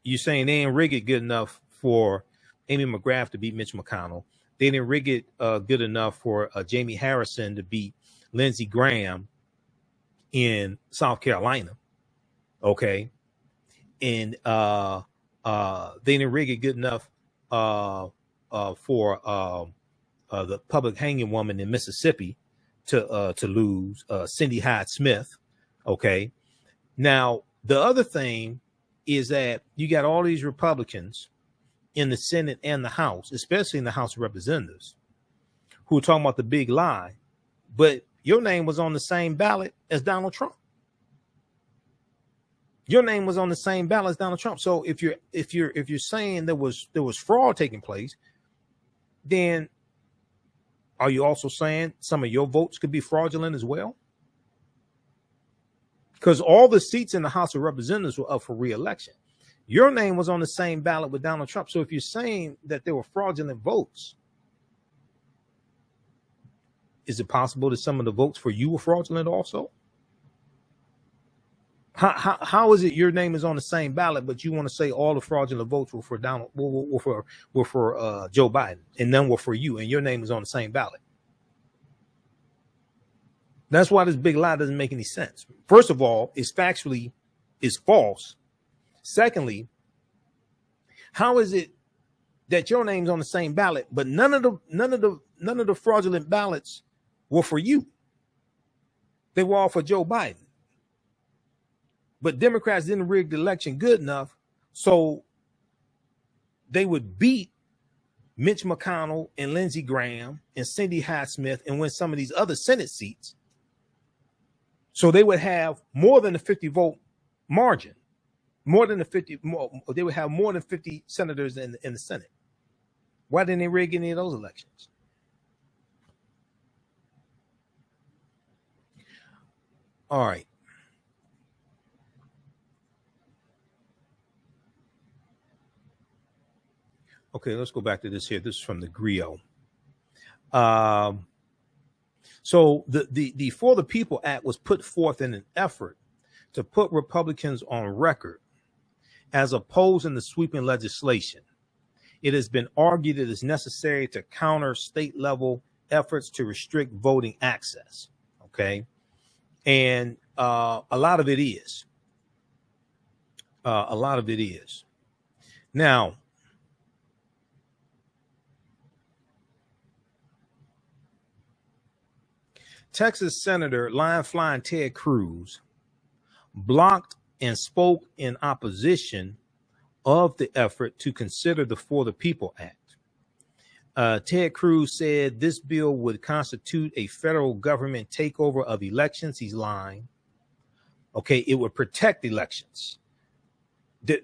you're saying they didn't rig it good enough for Amy McGrath to beat Mitch McConnell. They didn't rig it good enough for Jamie Harrison to beat Lindsey Graham in South Carolina. Okay, and they didn't rig it good enough for the public hanging woman in Mississippi to lose, Cindy Hyde Smith. Okay, now the other thing is that you got all these Republicans in the Senate and the House, especially in the House of Representatives, who were talking about the big lie, but your name was on the same ballot as Donald Trump. Your name was on the same ballot as Donald Trump. So if you're saying there was fraud taking place, then are you also saying some of your votes could be fraudulent as well? Because all the seats in the House of Representatives were up for re-election. Your name was on the same ballot with Donald Trump. So if you're saying that there were fraudulent votes, is it possible that some of the votes for you were fraudulent also? How is it your name is on the same ballot, but you want to say all the fraudulent votes were for Donald, were for Joe Biden, and none were for you, and your name is on the same ballot? That's why this big lie doesn't make any sense. First of all, it's false. Secondly, how is it that your name's on the same ballot, but none of the fraudulent ballots were for you? They were all for Joe Biden. But Democrats didn't rig the election good enough, so they would beat Mitch McConnell and Lindsey Graham and Cindy Hyde-Smith and win some of these other Senate seats. So they would have more than a 50 vote margin, they would have more than 50 senators in the Senate. Why didn't they rig any of those elections? All right. Okay, let's go back to this here. This is from the Griot. So the For the People Act was put forth in an effort to put Republicans on record as opposing the sweeping legislation. It has been argued it is necessary to counter state level efforts to restrict voting access. Okay. And a lot of it is. Now, Texas Senator line flying Ted Cruz blocked and spoke in opposition of the effort to consider the For the People Act. Ted Cruz said this bill would constitute a federal government takeover of elections. He's lying. Okay, it would protect elections. The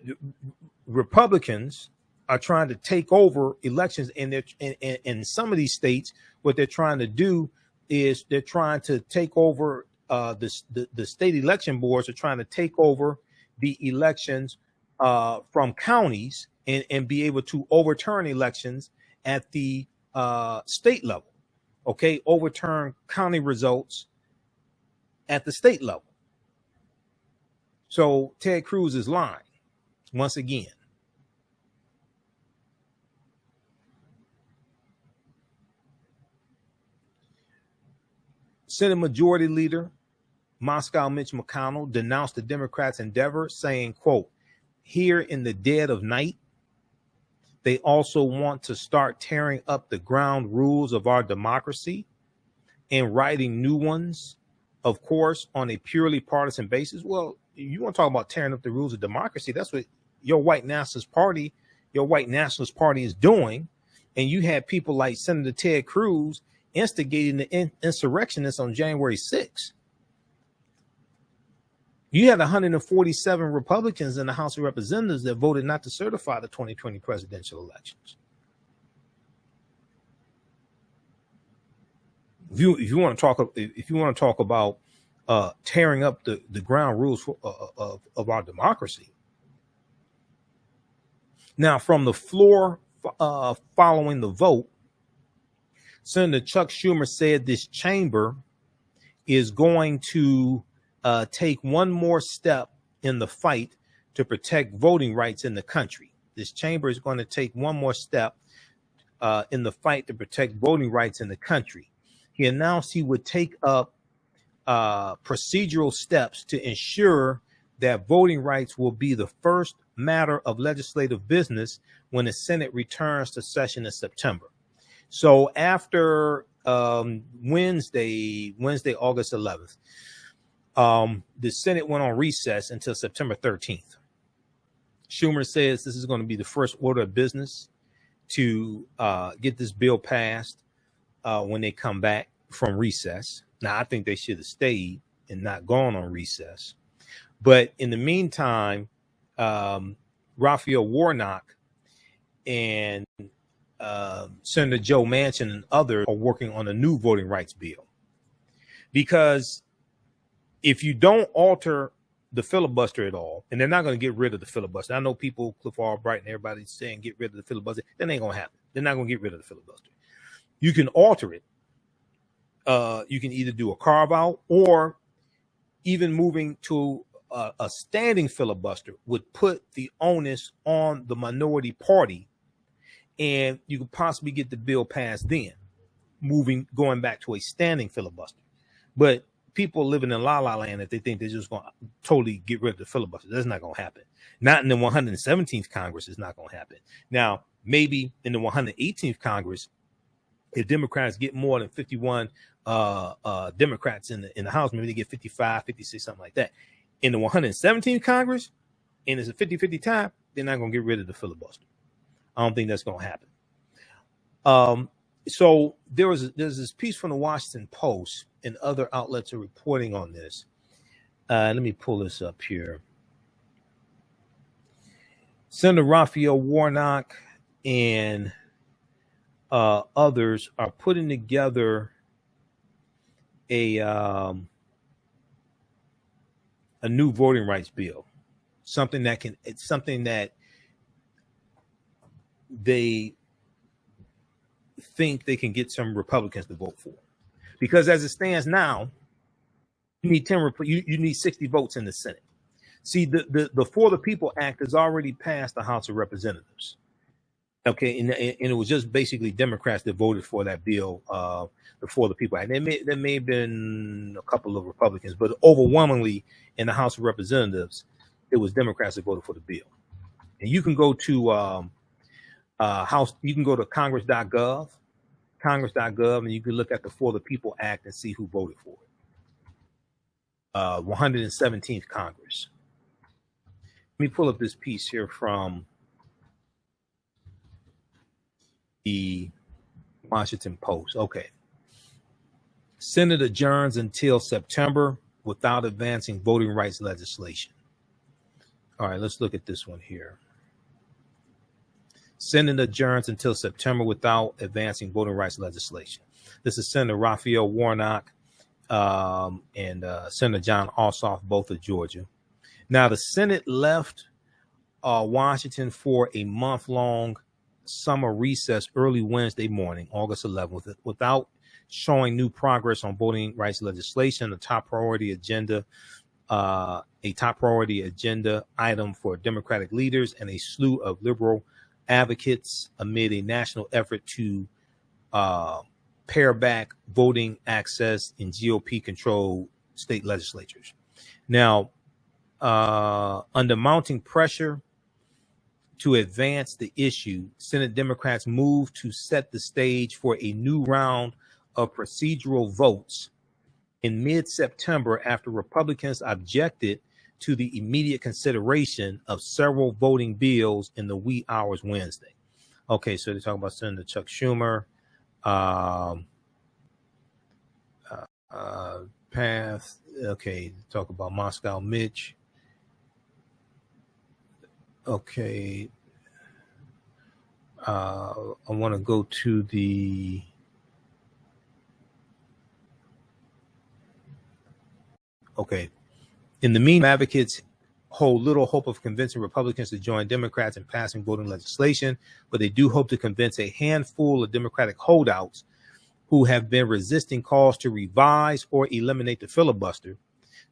Republicans are trying to take over elections, and in some of these states, what they're trying to do is they're trying to take over the state election boards are trying to take over the elections from counties and be able to overturn elections at the state level. Okay, overturn county results at the state level. So Ted Cruz is lying once again. Senate Majority Leader Moscow Mitch McConnell denounced the Democrats' endeavor, saying, quote, "Here in the dead of night, they also want to start tearing up the ground rules of our democracy and writing new ones, of course, on a purely partisan basis." Well, you want to talk about tearing up the rules of democracy? That's what your white nationalist party is doing. And you had people like Senator Ted Cruz instigating the insurrectionists on January 6th. You had 147 Republicans in the House of Representatives that voted not to certify the 2020 presidential elections. If you want to talk about tearing up the ground rules of our democracy. Now, from the floor following the vote, Senator Chuck Schumer said this chamber is going to take one more step in the fight to protect voting rights in the country. This chamber is going to take one more step in the fight to protect voting rights in the country. He announced he would take up procedural steps to ensure that voting rights will be the first matter of legislative business when the Senate returns to session in September. So after Wednesday, August 11th, the Senate went on recess until September 13th. Schumer says this is going to be the first order of business to get this bill passed when they come back from recess. Now, I think they should have stayed and not gone on recess. But in the meantime, Raphael Warnock and Senator Joe Manchin and others are working on a new voting rights bill. Because if you don't alter the filibuster at all, and they're not going to get rid of the filibuster. I know people, Cliff Albright and everybody's saying get rid of the filibuster. That ain't going to happen. They're not going to get rid of the filibuster. You can alter it. You can either do a carve out, or even moving to a standing filibuster would put the onus on the minority party, and you could possibly get the bill passed then, going back to a standing filibuster. But people living in la la land, if they think they're just going to totally get rid of the filibuster, that's not going to happen. Not in the 117th Congress, it's not going to happen. Now, maybe in the 118th Congress, if Democrats get more than 51 Democrats in the House, maybe they get 55, 56, something like that. In the 117th Congress, and it's a 50-50 tie, they're not going to get rid of the filibuster. I don't think that's going to happen. So there's this piece from the Washington Post, and other outlets are reporting on this. Let me pull this up here. Senator Raphael Warnock and others are putting together a new voting rights bill, something that they think they can get some Republicans to vote for. Because as it stands now, you need 10. You need 60 votes in the Senate. See, the For the People Act has already passed the House of Representatives. Okay, and it was just basically Democrats that voted for that bill, the For the People Act. There may have been a couple of Republicans, but overwhelmingly in the House of Representatives, it was Democrats that voted for the bill. And you can go to you can go to Congress.gov, and you can look at the For the People Act and see who voted for it. 117th Congress. Let me pull up this piece here from the Washington Post. Okay. Senate adjourns until September without advancing voting rights legislation. All right, let's look at this one here. Senate adjourns until September without advancing voting rights legislation. This is Senator Raphael Warnock and Senator John Ossoff, both of Georgia. Now, the Senate left Washington for a month-long summer recess early Wednesday morning, August 11th, without showing new progress on voting rights legislation, a top priority agenda item for Democratic leaders and a slew of liberal advocates amid a national effort to pare back voting access in GOP-controlled state legislatures. Now, under mounting pressure to advance the issue, Senate Democrats moved to set the stage for a new round of procedural votes in mid-September after Republicans objected to the immediate consideration of several voting bills in the wee hours Wednesday. Okay, so they're talking about Senator Chuck Schumer, Path. Okay, talk about Moscow Mitch. Okay, I want to go to the okay. In the meantime, advocates hold little hope of convincing Republicans to join Democrats in passing voting legislation, but they do hope to convince a handful of Democratic holdouts who have been resisting calls to revise or eliminate the filibuster,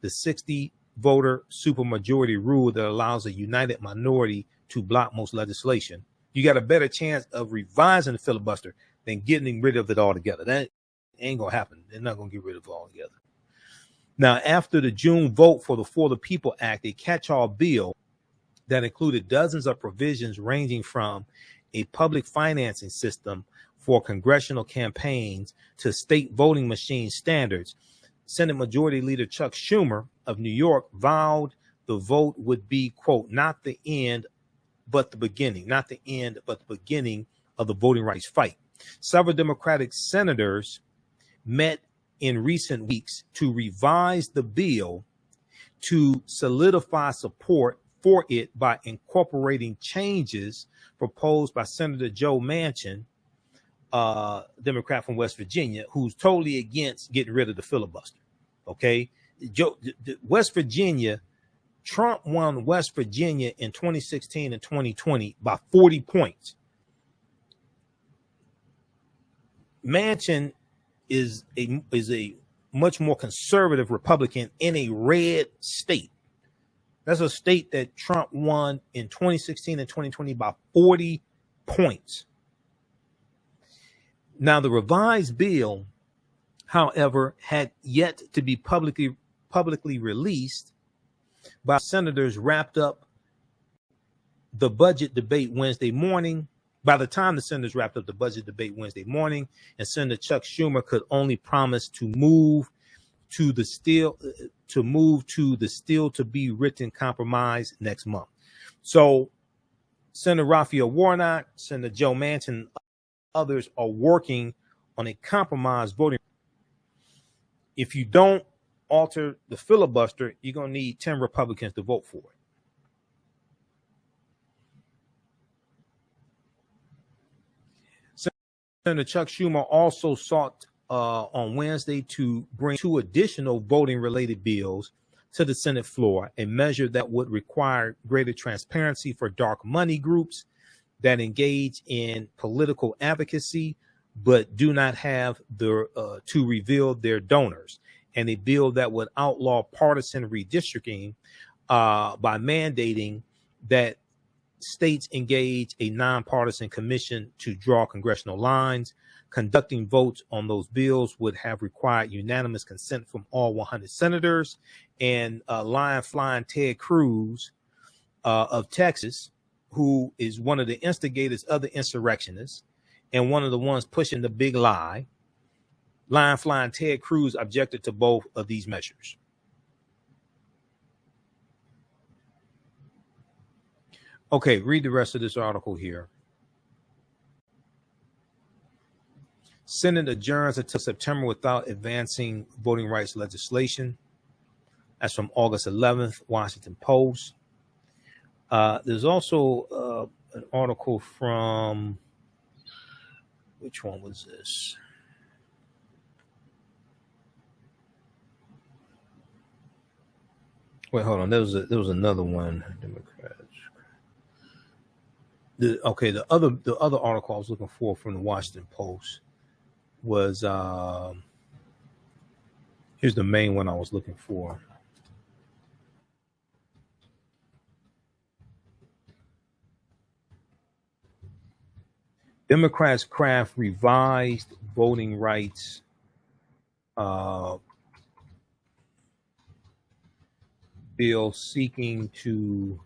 the 60-voter supermajority rule that allows a united minority to block most legislation. You got a better chance of revising the filibuster than getting rid of it altogether. That ain't going to happen. They're not going to get rid of it altogether. Now, after the June vote for the For the People Act, a catch-all bill that included dozens of provisions ranging from a public financing system for congressional campaigns to state voting machine standards, Senate Majority Leader Chuck Schumer of New York vowed the vote would be, quote, not the end but the beginning, not the end, but the beginning of the voting rights fight. Several Democratic senators met in recent weeks to revise the bill to solidify support for it by incorporating changes proposed by Senator Joe Manchin, Democrat from West Virginia, who's totally against getting rid of the filibuster. Okay, West Virginia, Trump won West Virginia in 2016 and 2020 by 40 points. Manchin is a much more conservative Republican in a red state. That's a state that Trump won in 2016 and 2020 by 40 points. Now, the revised bill, however, had yet to be publicly released by senators wrapped up the budget debate Wednesday morning. By the time the senators wrapped up the budget debate Wednesday morning, and Senator Chuck Schumer could only promise to move to the still to be written compromise next month. So Senator Raphael Warnock, Senator Joe Manchin, and others are working on a compromise voting. If you don't alter the filibuster, you're going to need 10 Republicans to vote for it. Senator Chuck Schumer also sought on Wednesday to bring 2 additional voting-related bills to the Senate floor, a measure that would require greater transparency for dark money groups that engage in political advocacy but do not have to reveal their donors, and a bill that would outlaw partisan redistricting by mandating that states engage a nonpartisan commission to draw congressional lines. Conducting votes on those bills would have required unanimous consent from all 100 senators. And Lion Flying Ted Cruz of Texas, who is one of the instigators of the insurrectionists and one of the ones pushing the big lie, Lion Flying Ted Cruz objected to both of these measures. Okay, read the rest of this article here. Senate adjourns until September without advancing voting rights legislation. That's from August 11th, Washington Post. There's also an article from, which one was this? Wait, hold on. There was another one. Democrats. The other article I was looking for from the Washington Post was here's the main one I was looking for. Democrats craft revised voting rights bill seeking to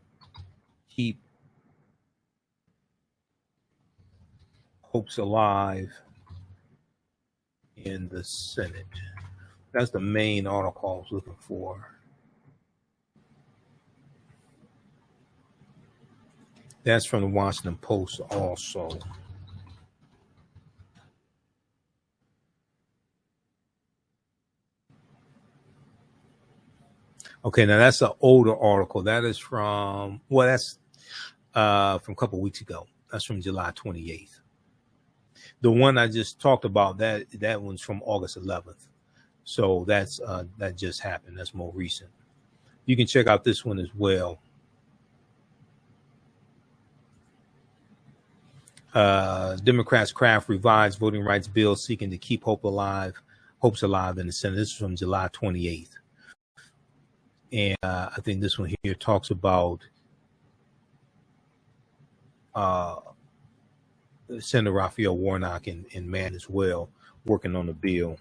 keep hopes alive in the Senate. That's the main article I was looking for. That's from the Washington Post also. Okay, now that's an older article. That is from, well, that's from a couple of weeks ago. That's from July 28th. The one I just talked about, that one's from August 11th. So that's that just happened. That's more recent. You can check out this one as well. Democrats craft revised voting rights bill seeking to keep hopes alive in the Senate. This is from July 28th. And I think this one here talks about Senator Raphael Warnock and Mann as well, working on the bill.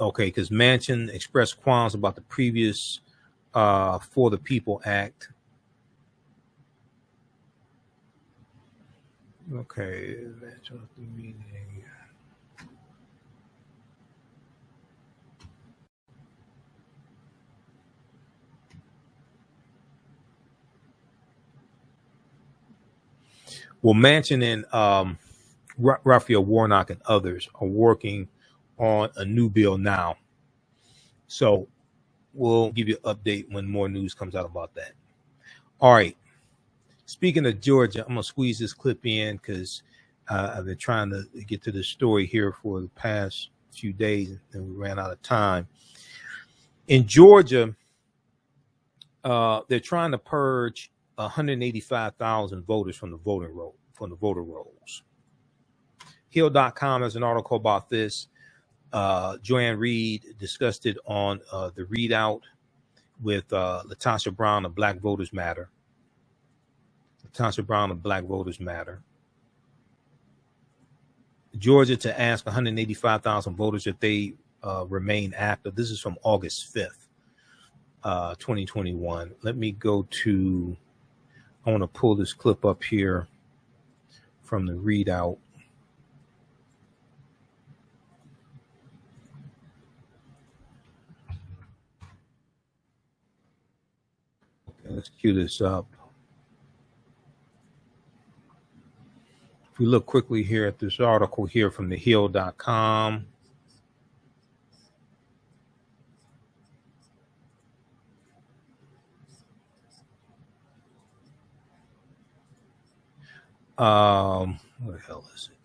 Okay, because Manchin expressed qualms about the previous For the People Act. Okay, Well, Manchin and Raphael Warnock and others are working on a new bill now. So we'll give you an update when more news comes out about that. All right. Speaking of Georgia, I'm going to squeeze this clip in because I've been trying to get to this story here for the past few days and we ran out of time. In Georgia, they're trying to purge 185,000 voters from the voter rolls. Hill.com has an article about this. Joanne Reed discussed it on the Readout with Latasha Brown of Black Voters Matter. Latasha Brown of Black Voters Matter. Georgia to ask 185,000 voters if they remain active. This is from August 5th, 2021. Let me go to, I want to pull this clip up here from the Readout. Okay, let's cue this up. If we look quickly here at this article here from thehill.com. What the hell is it?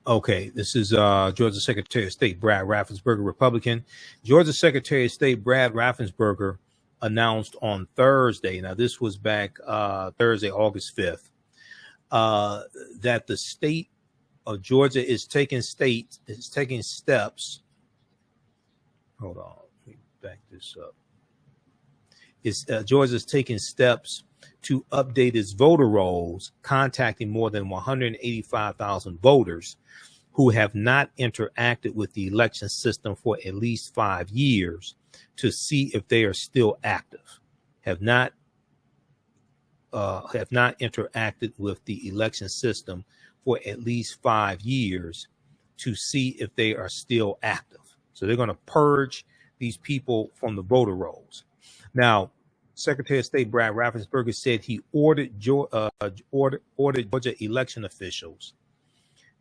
Okay, this is Georgia Secretary of State Brad Raffensperger, Republican. Georgia Secretary of State Brad Raffensperger announced on Thursday, now this was back Thursday, August 5th, that the state of Georgia is taking steps. Hold on, let me back this up. Georgia's taking steps to update its voter rolls, contacting more than 185,000 voters who have not interacted with the election system for at least 5 years to see if they are still active. Have not interacted with the election system for at least 5 years to see if they are still active. So they're going to purge these people from the voter rolls. Now, Secretary of State Brad Raffensperger said he ordered Georgia election officials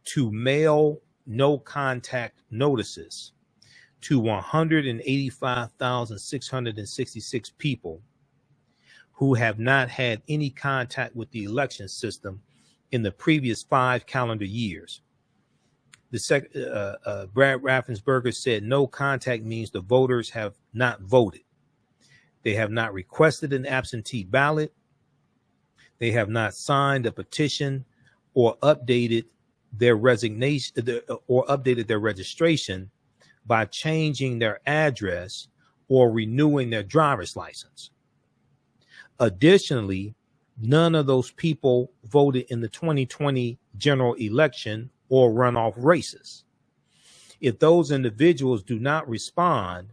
to mail no contact notices to 185,666 people who have not had any contact with the election system in the previous 5 calendar years. Brad Raffensperger said no contact means the voters have not voted. They have not requested an absentee ballot. They have not signed a petition or updated their registration by changing their address or renewing their driver's license. Additionally, none of those people voted in the 2020 general election or runoff races. If those individuals do not respond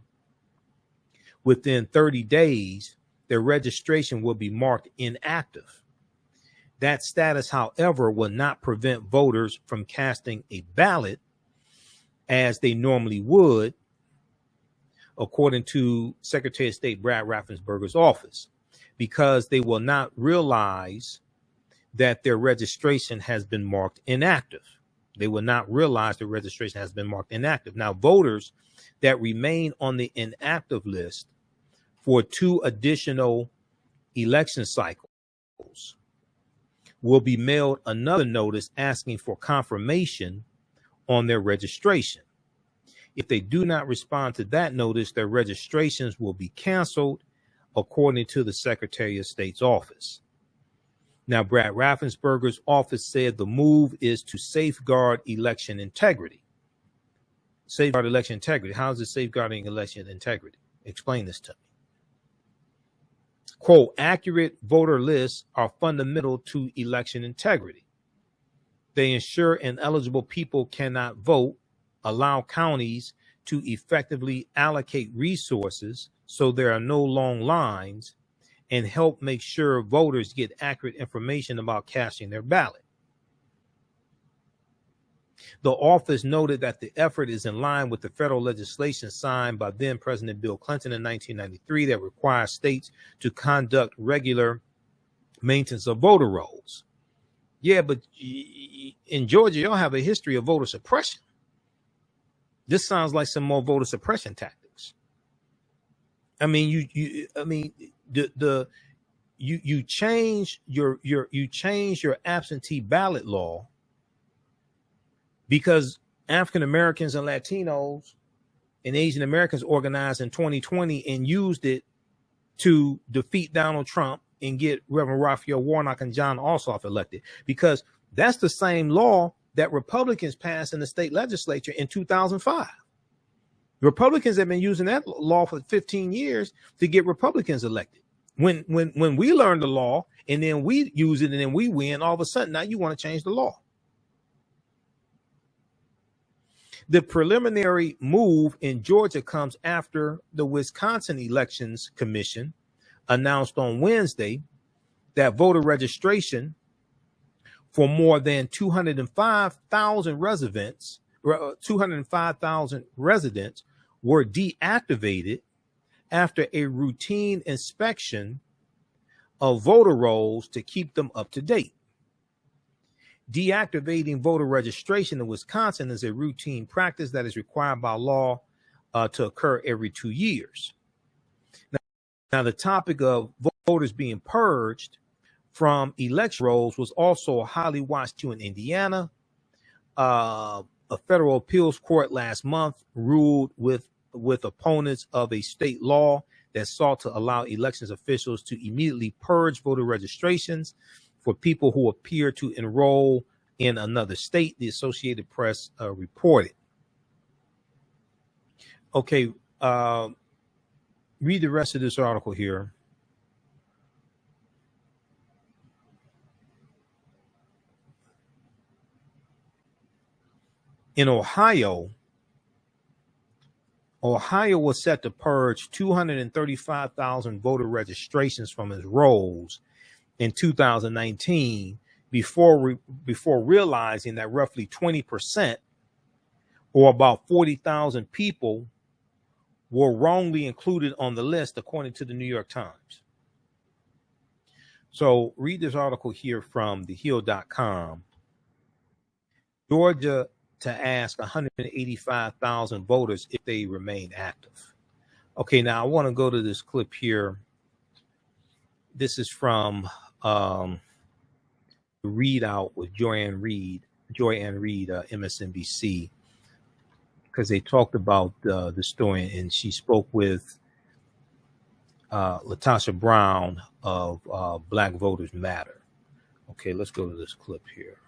within 30 days, their registration will be marked inactive. That status, however, will not prevent voters from casting a ballot as they normally would, according to Secretary of State Brad Raffensperger's office, because they will not realize that their registration has been marked inactive. They will not realize their registration has been marked inactive. Now, voters that remain on the inactive list for 2 additional election cycles will be mailed another notice asking for confirmation on their registration. If they do not respond to that notice, their registrations will be canceled, according to the Secretary of State's office. Now, Brad Raffensperger's office said the move is to safeguard election integrity. Safeguard election integrity. How is it safeguarding election integrity? Explain this to me. Quote, accurate voter lists are fundamental to election integrity. They ensure ineligible people cannot vote, allow counties to effectively allocate resources so there are no long lines, and help make sure voters get accurate information about casting their ballot. The office noted that the effort is in line with the federal legislation signed by then President Bill Clinton in 1993 that requires states to conduct regular maintenance of voter rolls. Yeah, but in Georgia, y'all have a history of voter suppression. This sounds like some more voter suppression tactics. I mean, you change your absentee ballot law because African Americans and Latinos and Asian Americans organized in 2020 and used it to defeat Donald Trump and get Reverend Raphael Warnock and John Ossoff elected, because that's the same law that Republicans passed in the state legislature in 2005. Republicans have been using that law for 15 years to get Republicans elected. When we learn the law and then we use it and then we win, all of a sudden now you want to change the law. The preliminary move in Georgia comes after the Wisconsin Elections Commission announced on Wednesday that voter registration for more than 205,000 residents were deactivated after a routine inspection of voter rolls to keep them up to date. Deactivating voter registration in Wisconsin is a routine practice that is required by law to occur every 2 years. Now, the topic of voters being purged from election rolls was also highly watched too in Indiana. A federal appeals court last month ruled with opponents of a state law that sought to allow elections officials to immediately purge voter registrations for people who appear to enroll in another state, the Associated Press reported. Okay, read the rest of this article here. In Ohio was set to purge 235,000 voter registrations from its rolls in 2019 before realizing that roughly 20%, or about 40,000 people, were wrongly included on the list, according to the New York Times. So read this article here from thehill.com. Georgia to ask 185,000 voters if they remain active. Okay, now I want to go to this clip here. This is from the Readout with Joy Ann Reid, MSNBC, because they talked about the story, and she spoke with Latasha Brown of Black Voters Matter. Okay, let's go to this clip here.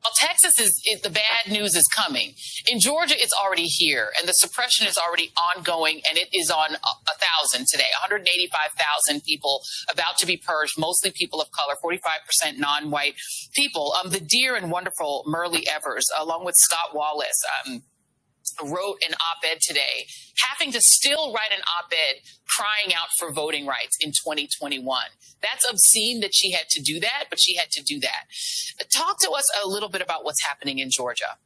Well, Texas is the bad news is coming. In Georgia, it's already here, and the suppression is already ongoing, and it is on 1,000 today. 185,000 people about to be purged, mostly people of color, 45% non-white people. The dear and wonderful Merle Evers, along with Scott Wallace, wrote an op-ed today, having to still write an op-ed crying out for voting rights in 2021. That's obscene that she had to do that, but she had to do that. Talk to us a little bit about what's happening in Georgia.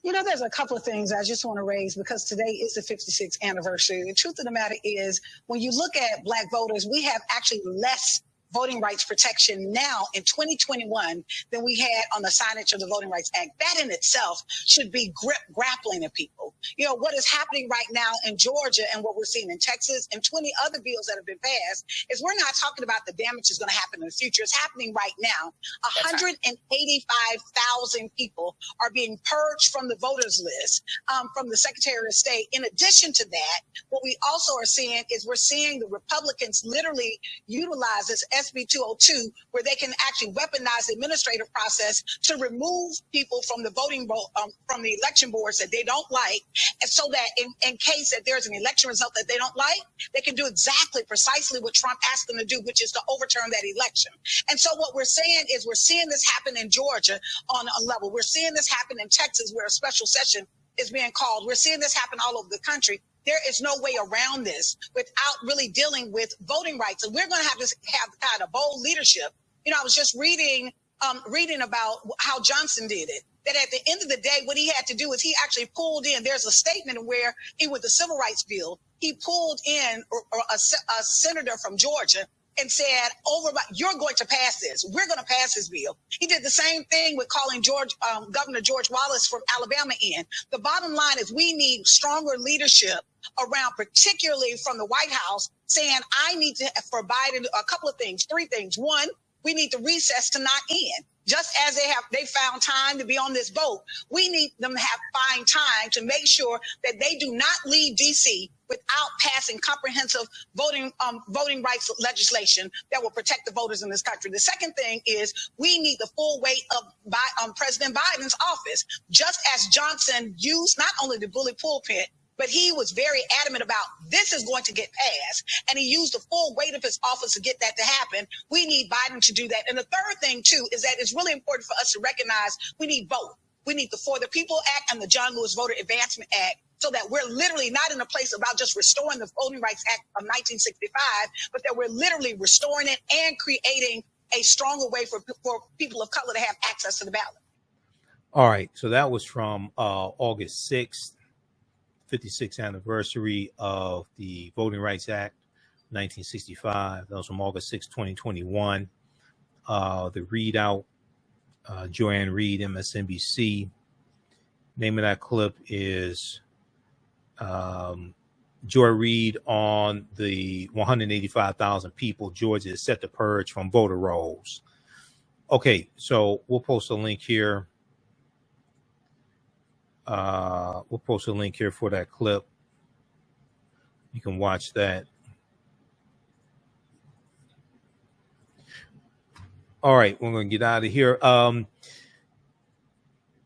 You know, there's a couple of things I just want to raise because today is the 56th anniversary. The truth of the matter is, when you look at Black voters, we have actually less voting rights protection now in 2021 than we had on the signage of the Voting Rights Act. That in itself should be grappling to people. You know, what is happening right now in Georgia and what we're seeing in Texas and 20 other bills that have been passed is we're not talking about the damage that's going to happen in the future. It's happening right now. 185,000 people are being purged from the voters list from the Secretary of State. In addition to that, what we also are seeing is we're seeing the Republicans literally utilize this SB 202, where they can actually weaponize the administrative process to remove people from the voting from the election boards that they don't like, and so that in case that there's an election result that they don't like, they can do precisely what Trump asked them to do, which is to overturn that election. And so what we're saying is we're seeing this happen in Georgia on a level. We're seeing this happen in Texas, where a special session is being called. We're seeing this happen all over the country. There is no way around this without really dealing with voting rights. And we're going to have kind of bold leadership. You know, I was just reading reading about how Johnson did it. That at the end of the day, what he had to do is he actually pulled in. There's a statement where with the Civil Rights Bill, he pulled in a senator from Georgia and said, you're going to pass this. We're going to pass this bill. He did the same thing with calling Governor George Wallace from Alabama in. The bottom line is we need stronger leadership around, particularly from the White House, saying, I need to, for Biden, a couple of things, three things. One, we need to recess to not end. Just as they found time to be on this boat, we need them to find time to make sure that they do not leave D.C. without passing comprehensive voting rights legislation that will protect the voters in this country. The second thing is we need the full weight of President Biden's office, just as Johnson used not only the bully pulpit, but he was very adamant about this is going to get passed. And he used the full weight of his office to get that to happen. We need Biden to do that. And the third thing, too, is that it's really important for us to recognize we need both. We need the For the People Act and the John Lewis Voter Advancement Act, so that we're literally not in a place about just restoring the Voting Rights Act of 1965, but that we're literally restoring it and creating a stronger way for people of color to have access to the ballot. All right. So that was from August 6th. 56th anniversary of the Voting Rights Act, 1965. That was from August 6, 2021. The readout, Joanne Reed, MSNBC. Name of that clip is Joy Reid on the 185,000 people Georgia is set to purge from voter rolls. Okay, so we'll post a link here. We'll post a link here for that clip. You can watch that. All right, we're going to get out of here.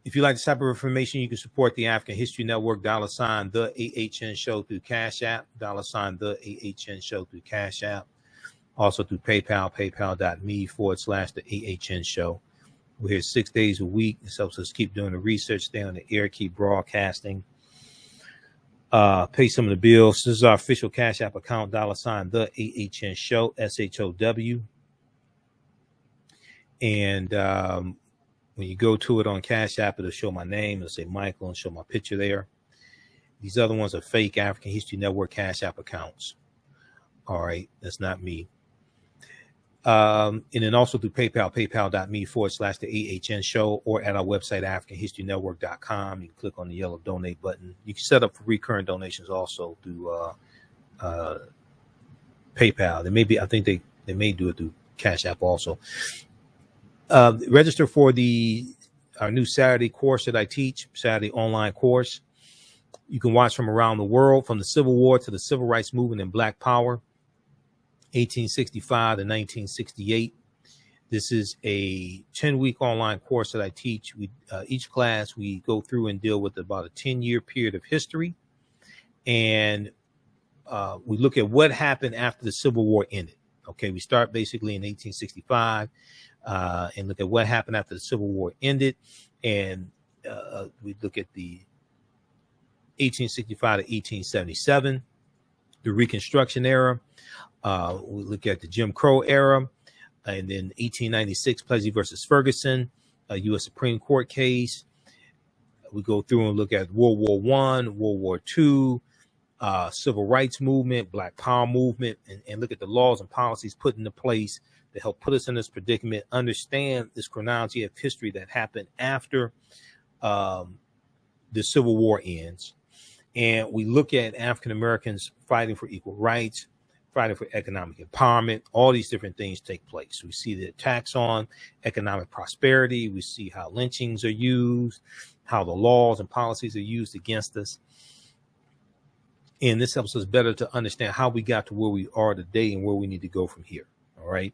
If you like this type of information, you can support the African History Network, $ the AHN Show through Cash App, $ the AHN Show through Cash App. Also through PayPal, paypal.me/the AHN Show. We're here 6 days a week. This helps us keep doing the research, stay on the air, keep broadcasting, pay some of the bills. This is our official Cash App account, $ the AHN Show, SHOW. And when you go to it on Cash App, it'll show my name. It'll say Michael and show my picture there. These other ones are fake African History Network Cash App accounts. All right, that's not me. And then also through PayPal, paypal.me/the AHN Show, or at our website, AfricanHistoryNetwork.com. You can click on the yellow donate button. You can set up for recurring donations also through PayPal. I think they may do it through Cash App also. Register for our new Saturday course that I teach, Saturday online course. You can watch from around the world, from the Civil War to the Civil Rights Movement and Black Power, 1865 to 1968. This is a 10-week online course that I teach. Each class, we go through and deal with about a 10-year period of history. And we look at what happened after the Civil War ended. Okay, we start basically in 1865 and look at what happened after the Civil War ended. And we look at the 1865 to 1877, the Reconstruction Era. We look at the Jim Crow era, and then 1896, Plessy versus Ferguson, a U.S. Supreme Court case. We go through and look at World War I, World War II, Civil Rights Movement, Black Power Movement, and look at the laws and policies put into place to help put us in this predicament, understand this chronology of history that happened after the Civil War ends. And we look at African Americans fighting for equal rights, fighting for economic empowerment. All these different things take place. We see the attacks on economic prosperity. We see how lynchings are used, how the laws and policies are used against us. And this helps us better to understand how we got to where we are today and where we need to go from here. All right.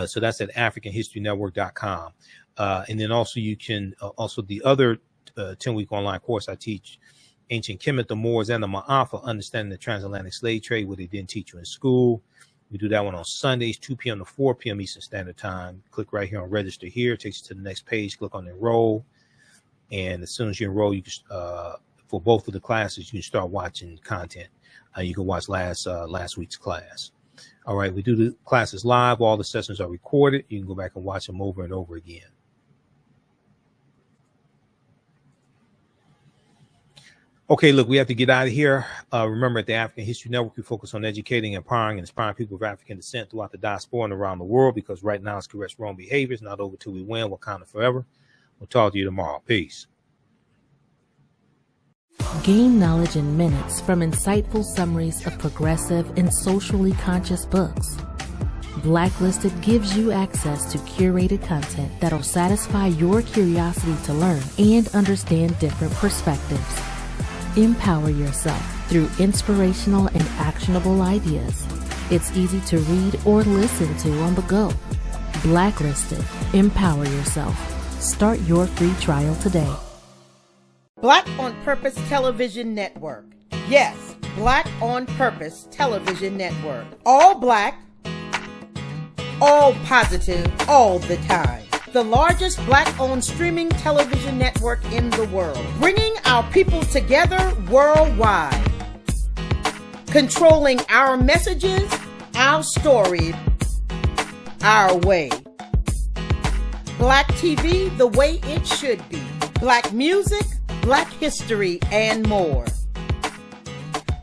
So that's at AfricanHistoryNetwork.com. And then also you can also the other 10-week online course I teach, Ancient Kemet, the Moors, and the Ma'afa, Understanding the Transatlantic Slave Trade, what they didn't teach you in school. We do that one on Sundays, 2 p.m. to 4 p.m. Eastern Standard Time. Click right here on Register Here. It takes you to the next page. Click on Enroll. And as soon as you enroll, you can, for both of the classes, you can start watching content. You can watch last week's class. All right, we do the classes live. All the sessions are recorded. You can go back and watch them over and over again. Okay, look, we have to get out of here. Remember, at the African History Network, we focus on educating, empowering, and inspiring people of African descent throughout the diaspora and around the world, because right now it's correct wrong behaviors, not over till we win. Wakanda forever. We'll talk to you tomorrow. Peace. Gain knowledge in minutes from insightful summaries of progressive and socially conscious books. Blacklisted gives you access to curated content that'll satisfy your curiosity to learn and understand different perspectives. Empower yourself through inspirational and actionable ideas. It's easy to read or listen to on the go. Blacklisted. Empower yourself. Start your free trial today. Black on Purpose Television Network. Yes, Black on Purpose Television Network. All black, all positive, all the time. The largest black-owned streaming television network in the world, bringing our people together worldwide, controlling our messages, our story, our way. Black TV the way it should be. Black music, Black history, and more.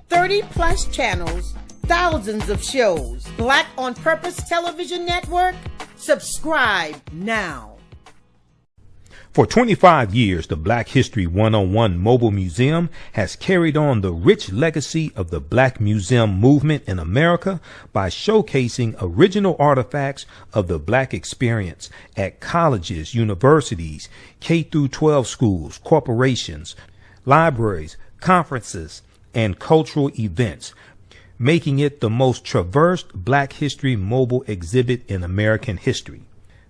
30-plus channels, thousands of shows. Black on Purpose Television Network. Subscribe now. For 25 years, the Black History 101 Mobile Museum has carried on the rich legacy of the Black Museum movement in America by showcasing original artifacts of the Black experience at colleges, universities, K-12 schools, corporations, libraries, conferences, and cultural events, making it the most traversed Black History mobile exhibit in American history.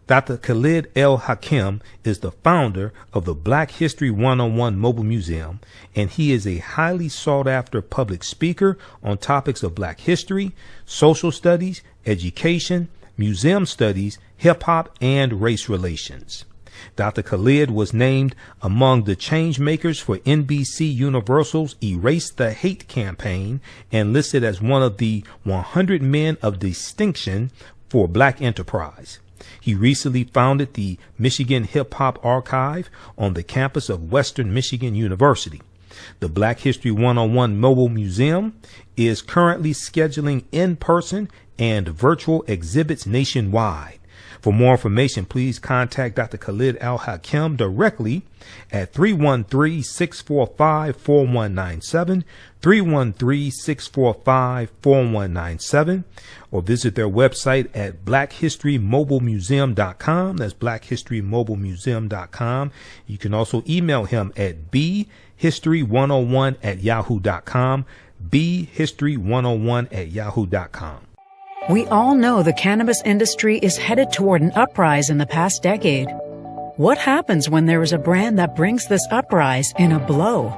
Dr. Khalid El Hakim is the founder of the Black History 101 Mobile Museum, and he is a highly sought-after public speaker on topics of Black history, social studies, education, museum studies, hip-hop, and race relations. Dr. Khalid was named among the change makers for NBC Universal's Erase the Hate campaign and listed as one of the 100 men of distinction for Black enterprise. He recently founded the Michigan Hip Hop Archive on the campus of Western Michigan University. The Black History 101 Mobile Museum is currently scheduling in-person and virtual exhibits nationwide. For more information, please contact Dr. Khalid Al Hakim directly at 313-645-4197, 313-645-4197, or visit their website at blackhistorymobilemuseum.com. That's blackhistorymobilemuseum.com. You can also email him at bhistory101@yahoo.com, bhistory101@yahoo.com. We all know the cannabis industry is headed toward an uprise in the past decade. What happens when there is a brand that brings this uprise in a blow?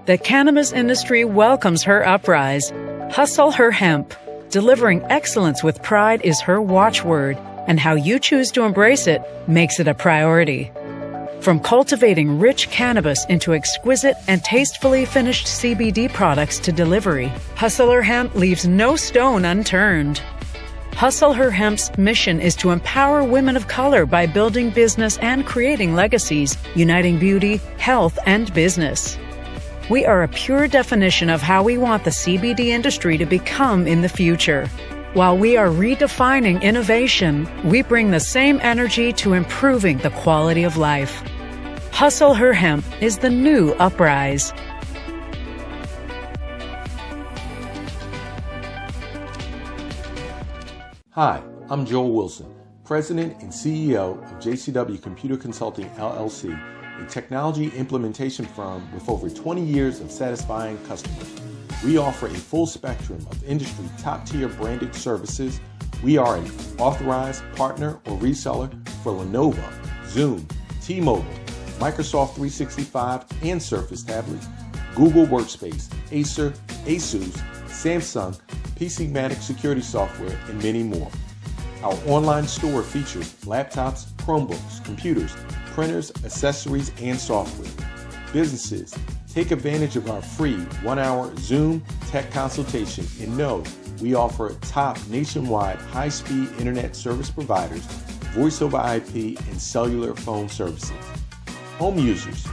The cannabis industry welcomes her uprise. Hustle her hemp. Delivering excellence with pride is her watchword, and how you choose to embrace it makes it a priority. From cultivating rich cannabis into exquisite and tastefully finished CBD products to delivery, Hustle Her Hemp leaves no stone unturned. Hustle Her Hemp's mission is to empower women of color by building business and creating legacies, uniting beauty, health, and business. We are a pure definition of how we want the CBD industry to become in the future. While we are redefining innovation, we bring the same energy to improving the quality of life. Hustle Her Hemp is the new uprise. Hi, I'm Joel Wilson, President and CEO of JCW Computer Consulting LLC, a technology implementation firm with over 20 years of satisfying customers. We offer a full spectrum of industry top-tier branded services. We are an authorized partner or reseller for Lenovo, Zoom, T-Mobile, Microsoft 365 and Surface tablets, Google Workspace, Acer, Asus, Samsung, PCmatic security software, and many more. Our online store features laptops, Chromebooks, computers, printers, accessories, and software. Businesses, take advantage of our free 1-hour Zoom tech consultation and know we offer top nationwide high-speed internet service providers, voice over IP, and cellular phone services. Home users,